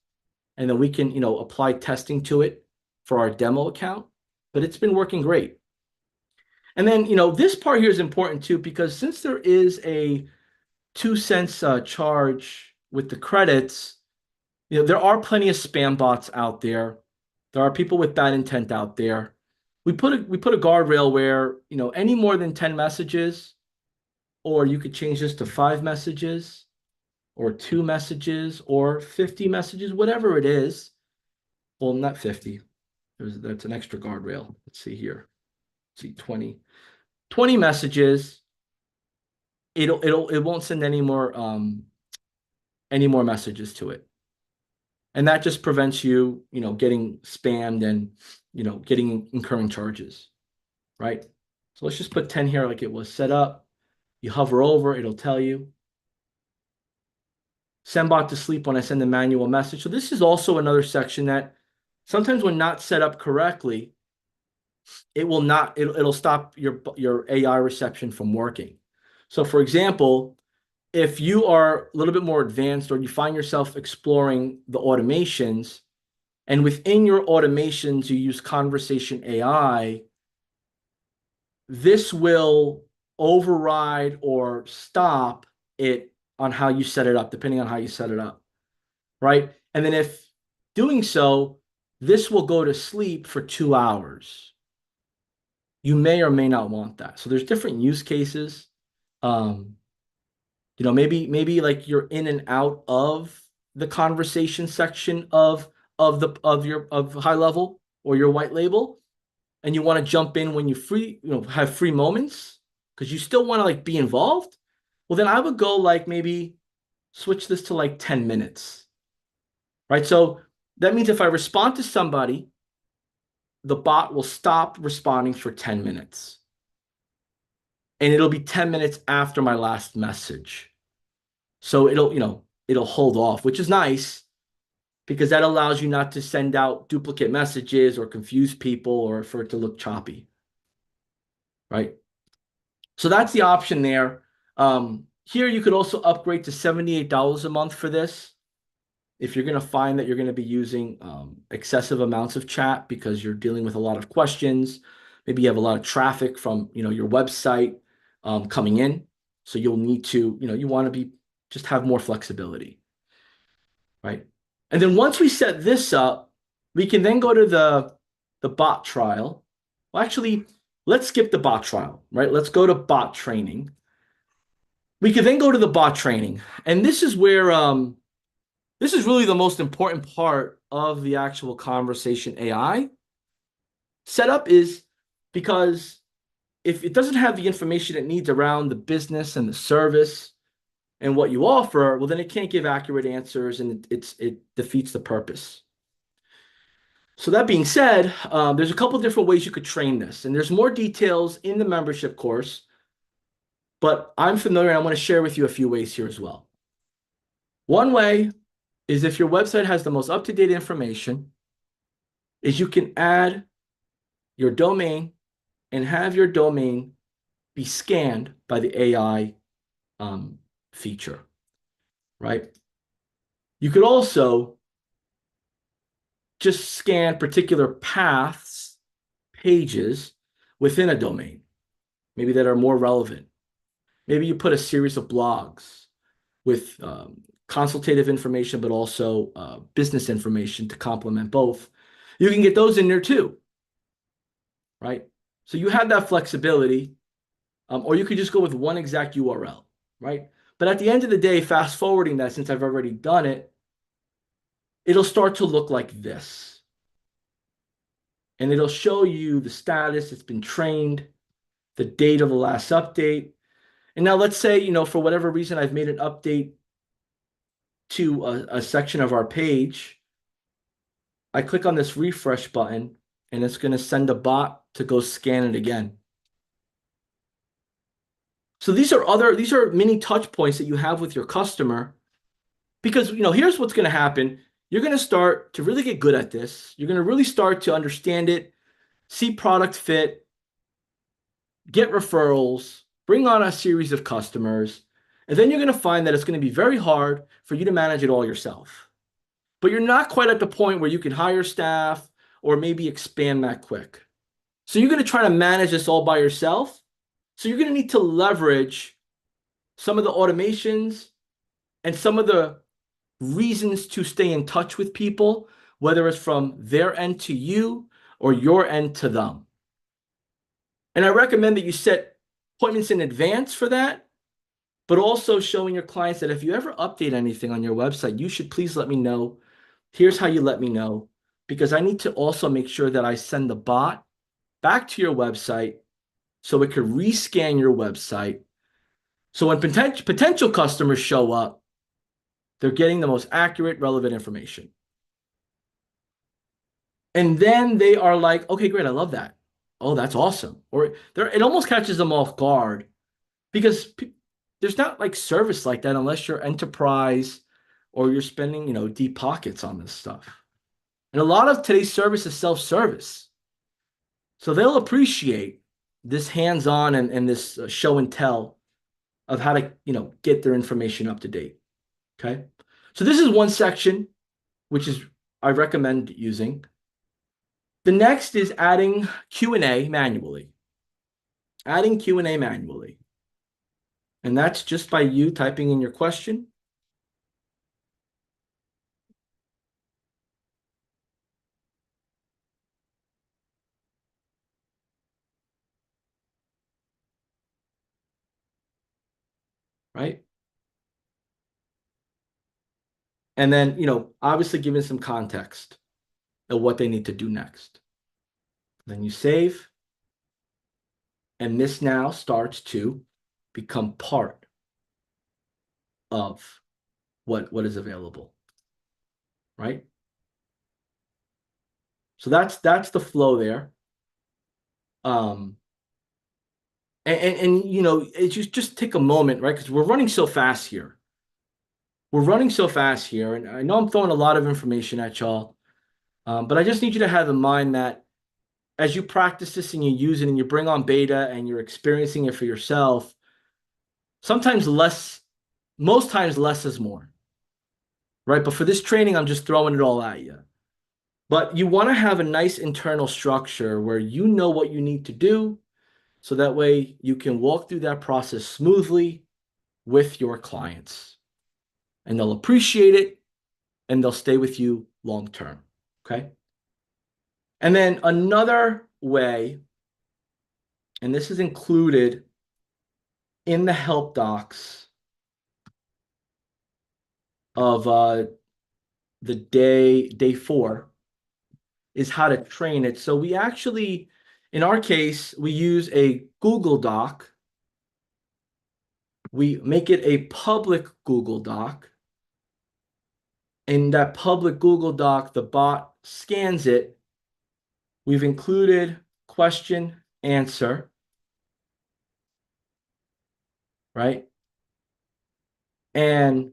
[SPEAKER 1] And then we can, apply testing to it for our demo account. But it's been working great. And then, this part here is important too, because since there is a 2 cents charge with the credits, there are plenty of spam bots out there. There are people with bad intent out there. We put a guardrail where, any more than 10 messages, or you could change this to 5 messages, or 2 messages, or 50 messages, whatever it is. Well, not 50. That's an extra guardrail. Let's see here. Let's see, 20 messages. It won't send any more messages to it. And that just prevents you, getting spammed and, getting incurring charges, right? So let's just put 10 here like it was set up. You hover over, it'll tell you. Send bot to sleep when I send the manual message. So this is also another section that sometimes when not set up correctly, it'll stop your AI reception from working. So for example, if you are a little bit more advanced or you find yourself exploring the automations, and within your automations, you use conversation AI, this will override or stop it on how you set it up, depending on how you set it up, right? And then if doing so, this will go to sleep for 2 hours. You may or may not want that. So there's different use cases. Maybe like you're in and out of the conversation section of high level or your white label, and you want to jump in when you have free moments because you still want to like be involved. Well, then I would go like maybe switch this to like 10 minutes, right? So that means if I respond to somebody, the bot will stop responding for 10 minutes. And it'll be 10 minutes after my last message. So it'll hold off, which is nice because that allows you not to send out duplicate messages or confuse people or for it to look choppy, right? So that's the option there. Here you could also upgrade to $78 a month for this. If you're going to find that you're going to be using excessive amounts of chat because you're dealing with a lot of questions, Maybe you have a lot of traffic from, your website coming in. So you'll need to, you want to just have more flexibility, right? And then once we set this up, we can then go to the bot trial. Well, actually, let's skip the bot trial, right? Let's go to bot training. We can then go to the bot training. And this is where this is really the most important part of the actual conversation AI setup, is because if it doesn't have the information it needs around the business and the service and what you offer, well, then it can't give accurate answers, and it defeats the purpose. So that being said, there's a couple different ways you could train this, and there's more details in the membership course, but I'm familiar and I want to share with you a few ways here as well. One way is, if your website has the most up-to-date information, is you can add your domain and have your domain be scanned by the AI feature, right? You could also just scan particular paths, pages within a domain, maybe that are more relevant. Maybe you put a series of blogs with consultative information, but also business information to complement both. You can get those in there too, right? So you have that flexibility, or you could just go with one exact URL, right? But at the end of the day, fast forwarding that, since I've already done it, it'll start to look like this. And it'll show you the status, it's been trained, the date of the last update. And now let's say, for whatever reason, I've made an update to a section of our page. I click on this refresh button, and it's going to send a bot to go scan it again. So these are mini touch points that you have with your customer, because here's what's going to happen. You're going to start to really get good at this. You're going to really start to understand it, see product fit, get referrals, bring on a series of customers, and then you're going to find that it's going to be very hard for you to manage it all yourself. But you're not quite at the point where you can hire staff or maybe expand that quick. So you're going to try to manage this all by yourself. So you're going to need to leverage some of the automations and some of the reasons to stay in touch with people, whether it's from their end to you or your end to them. And I recommend that you set appointments in advance for that, but also showing your clients that if you ever update anything on your website, you should please let me know. Here's how you let me know, because I need to also make sure that I send the bot back to your website so it could rescan your website. So when potential customers show up, they're getting the most accurate, relevant information. And then they are like, okay, great, I love that. Oh, that's awesome. Or it almost catches them off guard, because there's not like service like that unless you're enterprise or you're spending, deep pockets on this stuff. And a lot of today's service is self-service. So they'll appreciate this hands-on and this show and tell of how to, get their information up to date. Okay. So this is one section, which is I recommend using. The next is adding Q&A manually. Adding Q&A manually. And that's just by you typing in your question. Right? And then, obviously giving some context of what they need to do next. Then you save. And this now starts to become part of what is available. Right? So that's the flow there. And it just take a moment, right? Because we're running so fast here. We're running so fast here, and I know I'm throwing a lot of information at y'all, but I just need you to have in mind that as you practice this and you use it and you bring on beta and you're experiencing it for yourself, most times less is more, right? But for this training, I'm just throwing it all at you. But you want to have a nice internal structure where you know what you need to do, so that way you can walk through that process smoothly with your clients. And they'll appreciate it and they'll stay with you long term. Okay. And then another way, and this is included in the help docs of the day 4, is how to train it. So we actually, in our case, we use a Google Doc. We make it a public Google Doc. In that public Google Doc, the bot scans it. We've included question, answer, right? And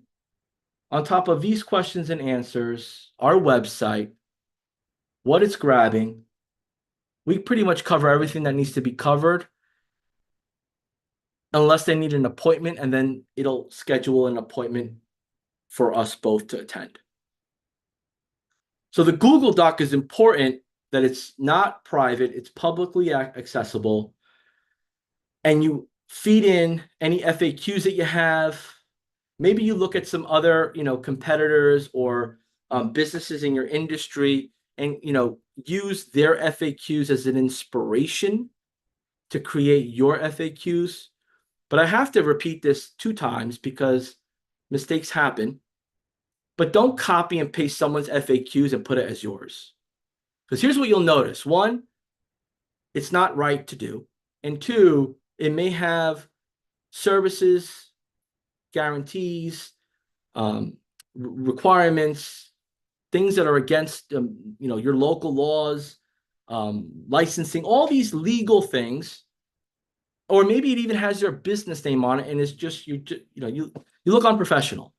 [SPEAKER 1] on top of these questions and answers, our website, what it's grabbing, we pretty much cover everything that needs to be covered, unless they need an appointment, and then it'll schedule an appointment for us both to attend. So the Google Doc is important that it's not private, it's publicly accessible, and you feed in any FAQs that you have. Maybe you look at some other, competitors or businesses in your industry and, use their FAQs as an inspiration to create your FAQs. But I have to repeat this 2 times because mistakes happen. But don't copy and paste someone's FAQs and put it as yours. Because here's what you'll notice. 1, it's not right to do. And 2, it may have services, guarantees, requirements, things that are against your local laws, licensing, all these legal things. Or maybe it even has your business name on it and it's just you look unprofessional.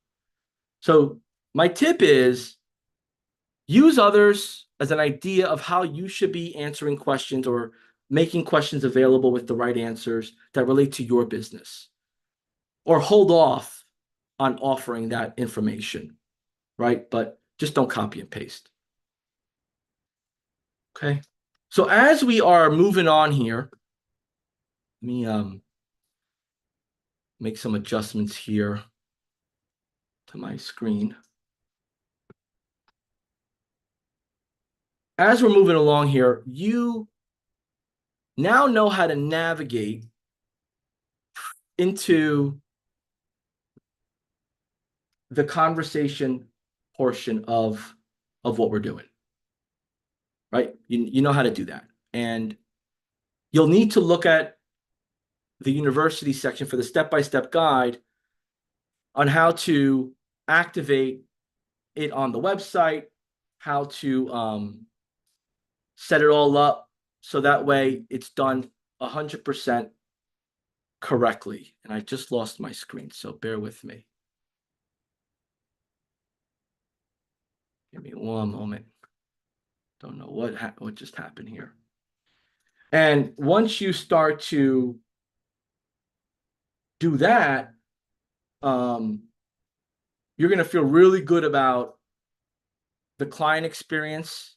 [SPEAKER 1] So my tip is use others as an idea of how you should be answering questions or making questions available with the right answers that relate to your business. Or hold off on offering that information, right? But just don't copy and paste. Okay. So as we are moving on here, let me make some adjustments here to my screen. As we're moving along here, you now know how to navigate into the conversation portion of what we're doing, right? You know how to do that. And you'll need to look at the university section for the step-by-step guide on how to activate it on the website, how to set it all up so that way it's done 100% correctly. And I just lost my screen, so bear with me. Give me one moment. Don't know what just happened here. And once you start to do that, you're going to feel really good about the client experience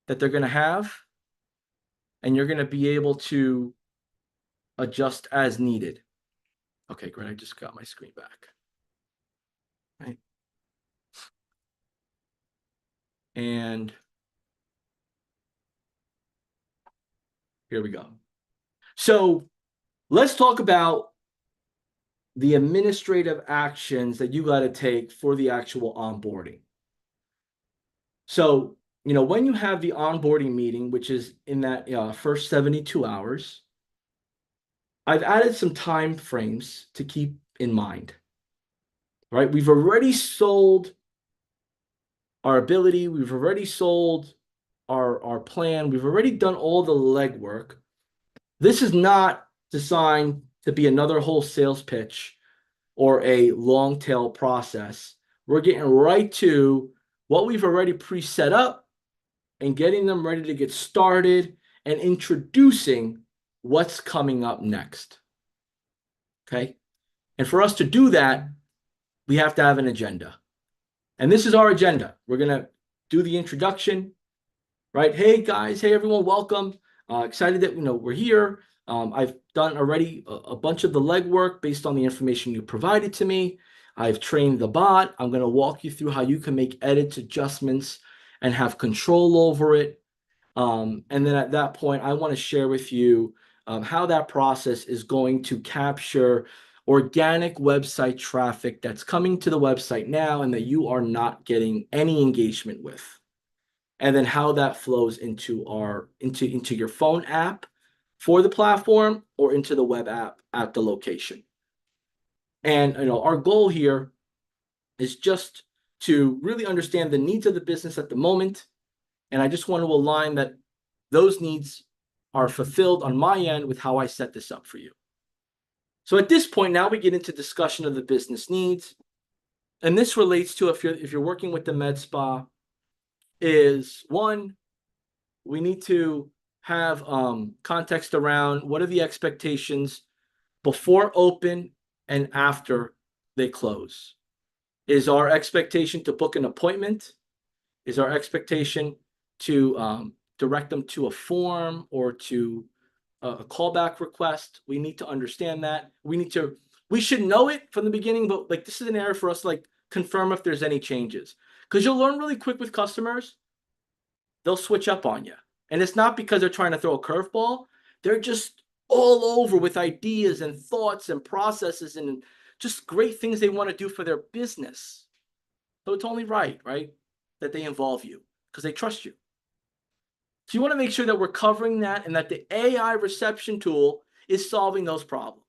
[SPEAKER 1] that they're going to have, and you're going to be able to adjust as needed. Okay, great. I just got my screen back. Right. And here we go. So let's talk about the administrative actions that you got to take for the actual onboarding. So, when you have the onboarding meeting, which is in that first 72 hours, I've added some time frames to keep in mind, right? We've already sold our ability. We've already sold our plan. We've already done all the legwork. This is not designed to be another whole sales pitch or a long tail process. We're getting right to what we've already pre-set up and getting them ready to get started and introducing what's coming up next. Okay. And for us to do that, we have to have an agenda. And this is our agenda. We're going to do the introduction. right? Hey guys, hey everyone, welcome. Excited that we're here. I've done already a bunch of the legwork based on the information you provided to me. I've trained the bot. I'm going to walk you through how you can make edits, adjustments, and have control over it. And then at that point, I want to share with you how that process is going to capture organic website traffic that's coming to the website now and that you are not getting any engagement with. And then how that flows into into your phone app for the platform or into the web app at the location. And our goal here is just to really understand the needs of the business at the moment. And I just want to align that those needs are fulfilled on my end with how I set this up for you. So at this point, now we get into discussion of the business needs. And this relates to if you're working with the med spa, is one, we need to have context around what are the expectations before open and after they close. Is our expectation to book an appointment? Is our expectation to direct them to a form or to a callback request? We need to understand that. We should know it from the beginning, but like this is an area for us to like confirm if there's any changes. Because you'll learn really quick with customers, they'll switch up on you. And it's not because they're trying to throw a curveball. They're just all over with ideas and thoughts and processes and just great things they want to do for their business. So it's only right, that they involve you because they trust you. So you want to make sure that we're covering that and that the AI reception tool is solving those problems.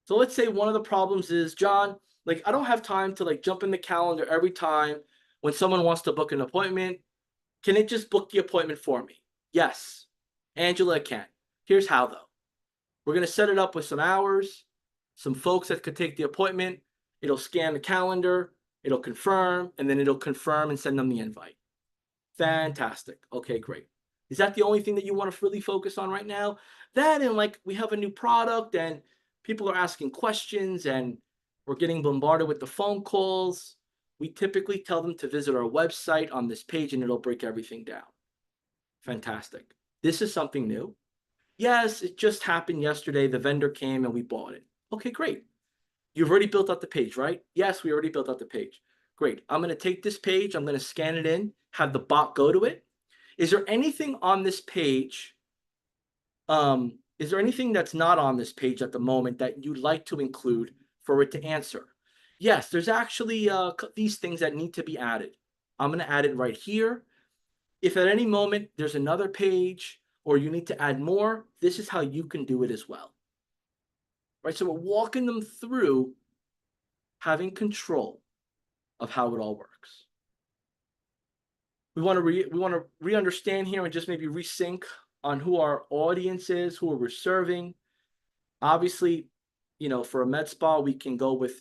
[SPEAKER 1] So let's say one of the problems is, John, like I don't have time to like jump in the calendar every time when someone wants to book an appointment. Can it just book the appointment for me? Yes, Angela can. Here's how though. We're going to set it up with some hours, some folks that could take the appointment. It'll scan the calendar, it'll confirm, and then it'll confirm and send them the invite. Fantastic. Okay, great. Is that the only thing that you want to really focus on right now? That and like we have a new product and people are asking questions and we're getting bombarded with the phone calls. We typically tell them to visit our website on this page and it'll break everything down. Fantastic. This is something new. Yes, it just happened yesterday. The vendor came and we bought it. Okay, great. You've already built out the page, right? Yes, we already built out the page. Great. I'm going to take this page. I'm going to scan it in, have the bot go to it. Is there anything on this page? Is there anything that's not on this page at the moment that you'd like to include for it to answer? Yes, there's actually these things that need to be added. I'm going to add it right here. If at any moment there's another page or you need to add more, this is how you can do it as well. Right? So we're walking them through having control of how it all works. We want to re-understand here and just maybe resync on who our audience is, who we're serving. Obviously, for a med spa, we can go with,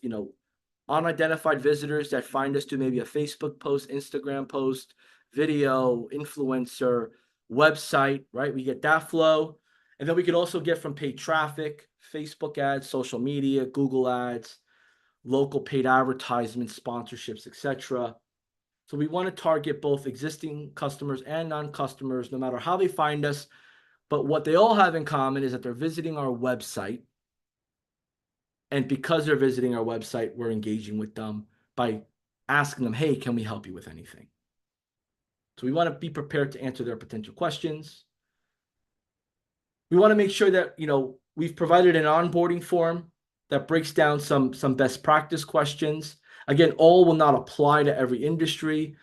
[SPEAKER 1] unidentified visitors that find us through maybe a Facebook post, Instagram post, video, influencer, website, right? We get that flow. And then we could also get from paid traffic, Facebook ads, social media, Google ads, local paid advertisements, sponsorships, etc. So we want to target both existing customers and non-customers, no matter how they find us. But what they all have in common is that they're visiting our website. And because they're visiting our website, we're engaging with them by asking them, hey, can we help you with anything? So we want to be prepared to answer their potential questions. We want to make sure that, we've provided an onboarding form that breaks down some best practice questions. Again, all will not apply to every industry.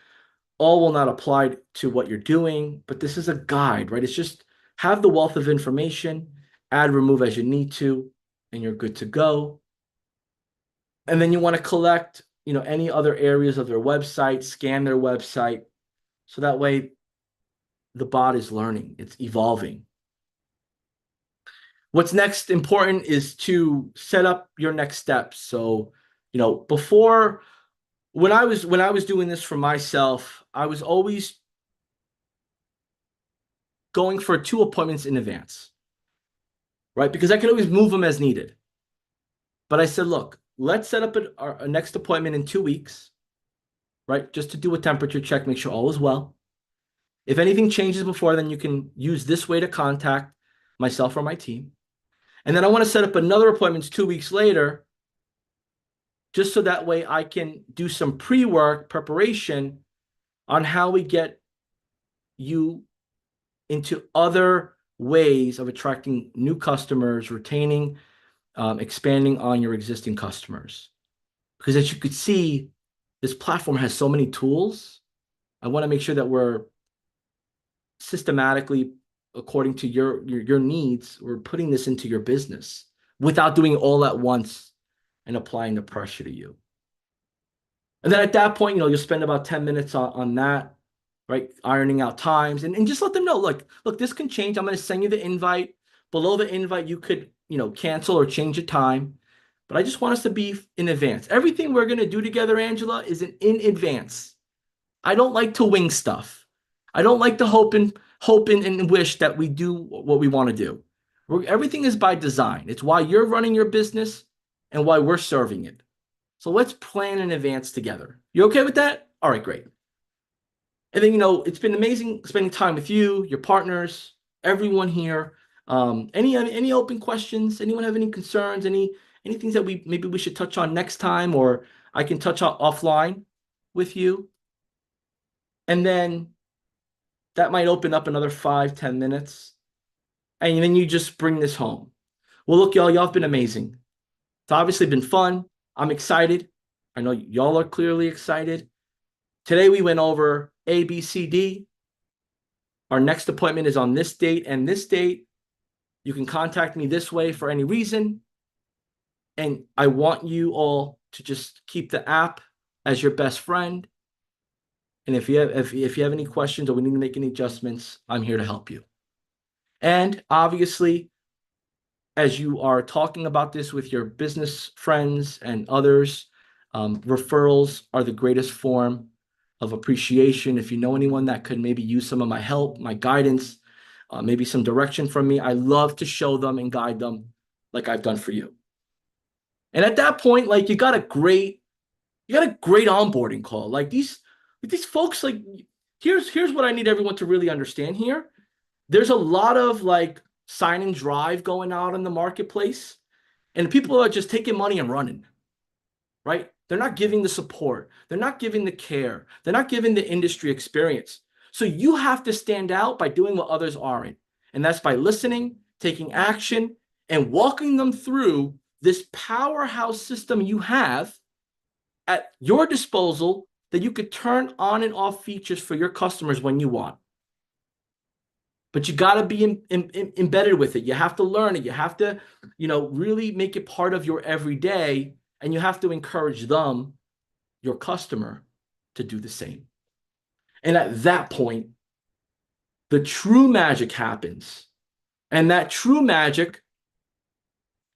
[SPEAKER 1] All will not apply to what you're doing, but this is a guide, right? It's just have the wealth of information, add, remove as you need to, and you're good to go. And then you want to collect, any other areas of their website, scan their website. So that way the bot is learning, it's evolving. What's next important is to set up your next steps. So, before when I was doing this for myself, I was always going for 2 appointments in advance, right? Because I could always move them as needed. But I said, look, let's set up a next appointment in 2 weeks, right? Just to do a temperature check, make sure all is well. If anything changes before, then you can use this way to contact myself or my team. And then I want to set up another appointment 2 weeks later, just so that way I can do some pre-work preparation on how we get you into other ways of attracting new customers, retaining, expanding on your existing customers. Because as you could see, this platform has so many tools. I want to make sure that we're systematically, according to your needs, we're putting this into your business without doing it all at once and applying the pressure to you. And then at that point, you'll spend about 10 minutes on that, right? Ironing out times and just let them know, look, this can change. I'm going to send you the invite. Below the invite, you could, cancel or change the time. But I just want us to be in advance. Everything we're going to do together, Angela, is in advance. I don't like to wing stuff. I don't like to hope and wish that we do what we want to do. Everything is by design. It's why you're running your business and why we're serving it. So let's plan in advance together. You okay with that? All right, great. And then, it's been amazing spending time with you, your partners, everyone here. Any open questions? Anyone have any concerns? Any things that maybe we should touch on next time, or I can touch on offline with you? And then that might open up another 5-10 minutes. And then you just bring this home. Well, look, y'all have been amazing. It's obviously been fun. I'm excited. I know y'all are clearly excited. Today we went over A, B, C, D. Our next appointment is on this date and this date. You can contact me this way for any reason. And I want you all to just keep the app as your best friend. And if you have any questions or we need to make any adjustments, I'm here to help you. And obviously, as you are talking about this with your business friends and others, referrals are the greatest form of appreciation. If you know anyone that could maybe use some of my help, my guidance, maybe some direction from me, I love to show them and guide them like I've done for you. And at that point, like you got a great onboarding call. Like these folks, like here's what I need everyone to really understand here. There's a lot of like sign and drive going out in the marketplace, and people are just taking money and running, right? They're not giving the support. They're not giving the care. They're not giving the industry experience. So you have to stand out by doing what others aren't. And that's by listening, taking action, and walking them through this powerhouse system you have at your disposal that you could turn on and off features for your customers when you want. But you got to be embedded with it. You have to learn it. You have to, really make it part of your everyday, and you have to encourage them, your customer, to do the same. And at that point, the true magic happens. And that true magic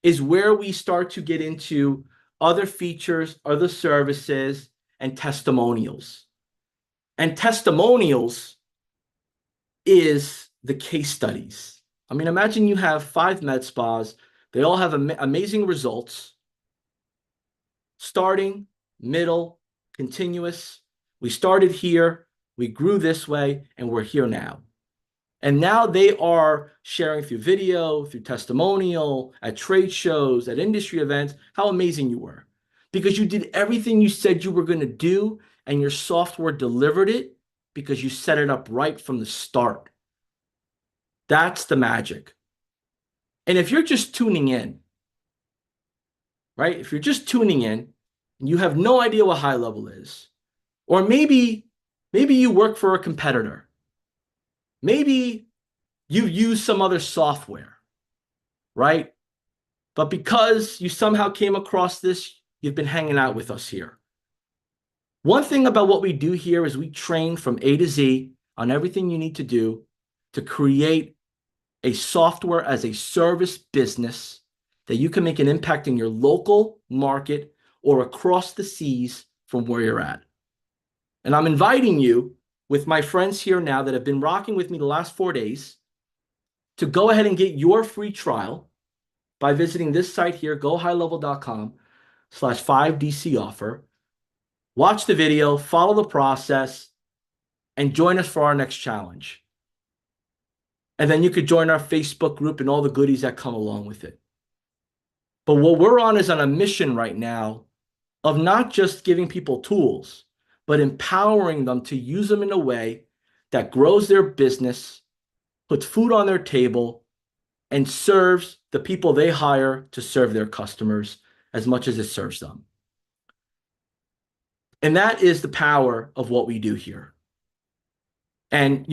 [SPEAKER 1] is where we start to get into other features, other services, and testimonials. And testimonials is the case studies. I mean, imagine you have 5 med spas. They all have amazing results. Starting, middle, continuous. We started here, we grew this way, and we're here now. And now they are sharing through video, through testimonial, at trade shows, at industry events, how amazing you were. Because you did everything you said you were going to do, and your software delivered it because you set it up right from the start. That's the magic. And if you're just tuning in, right? If you're just tuning in and you have no idea what high level is, or maybe you work for a competitor, maybe you use some other software, right? But because you somehow came across this, you've been hanging out with us here. One thing about what we do here is we train from A to Z on everything you need to do to create a software as a service business that you can make an impact in your local market or across the seas from where you're at. And I'm inviting you, with my friends here now that have been rocking with me the last 4 days, to go ahead and get your free trial by visiting this site here, gohighlevel.com/5DC offer. Watch the video, follow the process, and join us for our next challenge. And then you could join our Facebook group and all the goodies that come along with it. But what we're on is on a mission right now of not just giving people tools, but empowering them to use them in a way that grows their business, puts food on their table, and serves the people they hire to serve their customers as much as it serves them. And that is the power of what we do here. And,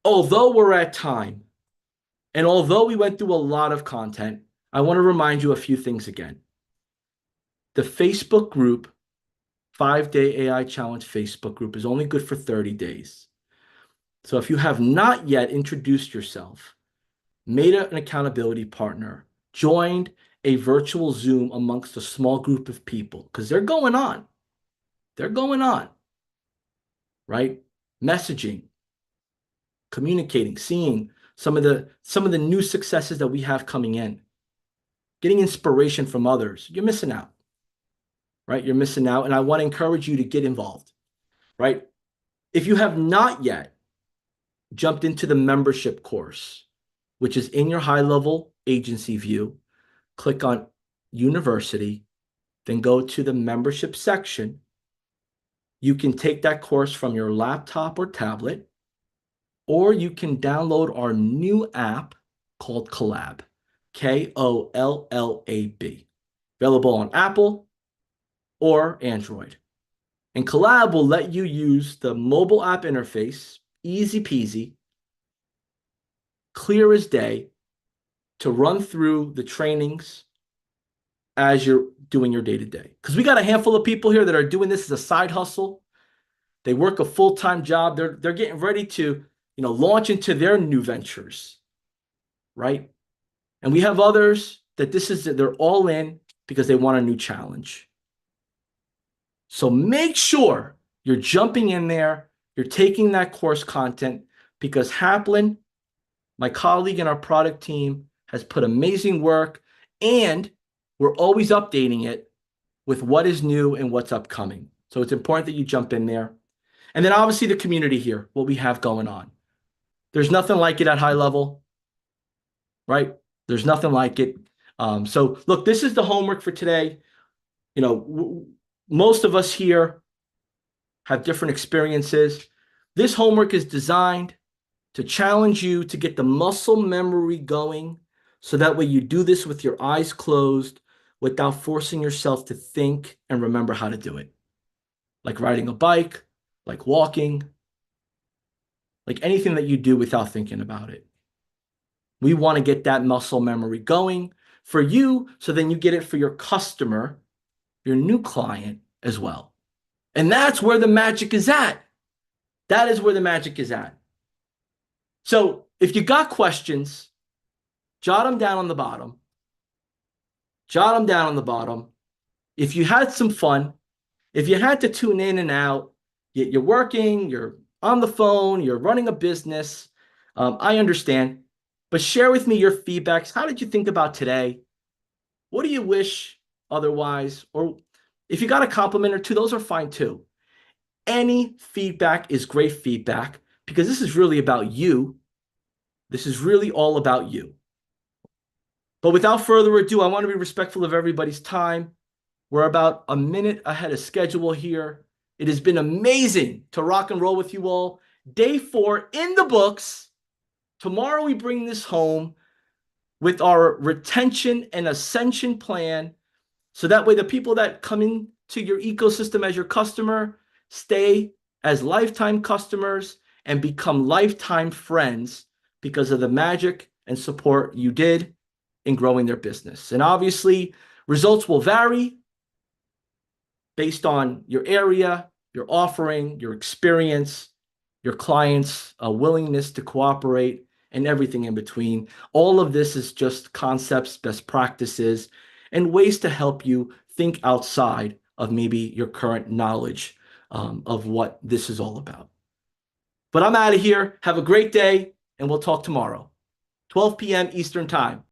[SPEAKER 1] although we're at time, and although we went through a lot of content, I want to remind you a few things again. The Facebook group, 5-Day AI Challenge Facebook group, is only good for 30 days. So if you have not yet introduced yourself, made an accountability partner, joined a virtual Zoom amongst a small group of people, because they're going on, right? Messaging, communicating, seeing some of the new successes that we have coming in, getting inspiration from others. You're missing out, right? You're missing out. And I want to encourage you to get involved, right? If you have not yet jumped into the membership course, which is in your high-level agency view, click on University, then go to the membership section. You can take that course from your laptop or tablet, or you can download our new app called Collab, Kollab, available on Apple or Android. And Collab will let you use the mobile app interface, easy peasy, clear as day, to run through the trainings as you're doing your day-to-day. Because we got a handful of people here that are doing this as a side hustle. They work a full-time job. They're getting ready to, launch into their new ventures, right? And we have others that they're all in because they want a new challenge. So make sure you're jumping in there, you're taking that course content, because Haplin, my colleague in our product team, has put amazing work, and we're always updating it with what is new and what's upcoming. So it's important that you jump in there. And then obviously the community here, what we have going on. There's nothing like it at high level, right? There's nothing like it. So look, this is the homework for today. Most of us here have different experiences. This homework is designed to challenge you to get the muscle memory going, so that way you do this with your eyes closed without forcing yourself to think and remember how to do it. Like riding a bike, like walking, like anything that you do without thinking about it. We want to get that muscle memory going for you, so then you get it for your customer, your new client as well. And that's where the magic is at. That is where the magic is at. So if you got questions, jot them down on the bottom. Jot them down on the bottom. If you had some fun, if you had to tune in and out, you're working, you're on the phone, you're running a business, I understand. But share with me your feedbacks. How did you think about today? What do you wish otherwise? Or if you got a compliment or two, those are fine too. Any feedback is great feedback, because this is really about you. This is really all about you. But without further ado, I want to be respectful of everybody's time. We're about a minute ahead of schedule here. It has been amazing to rock and roll with you all. Day 4 in the books. Tomorrow we bring this home with our retention and ascension plan, so that way the people that come into your ecosystem as your customer stay as lifetime customers and become lifetime friends because of the magic and support you did in growing their business. And obviously, results will vary based on your area, your offering, your experience, your clients' willingness to cooperate, and everything in between. All of this is just concepts, best practices, and ways to help you think outside of maybe your current knowledge of what this is all about. But I'm out of here. Have a great day, and we'll talk tomorrow, 12 p.m. Eastern Time.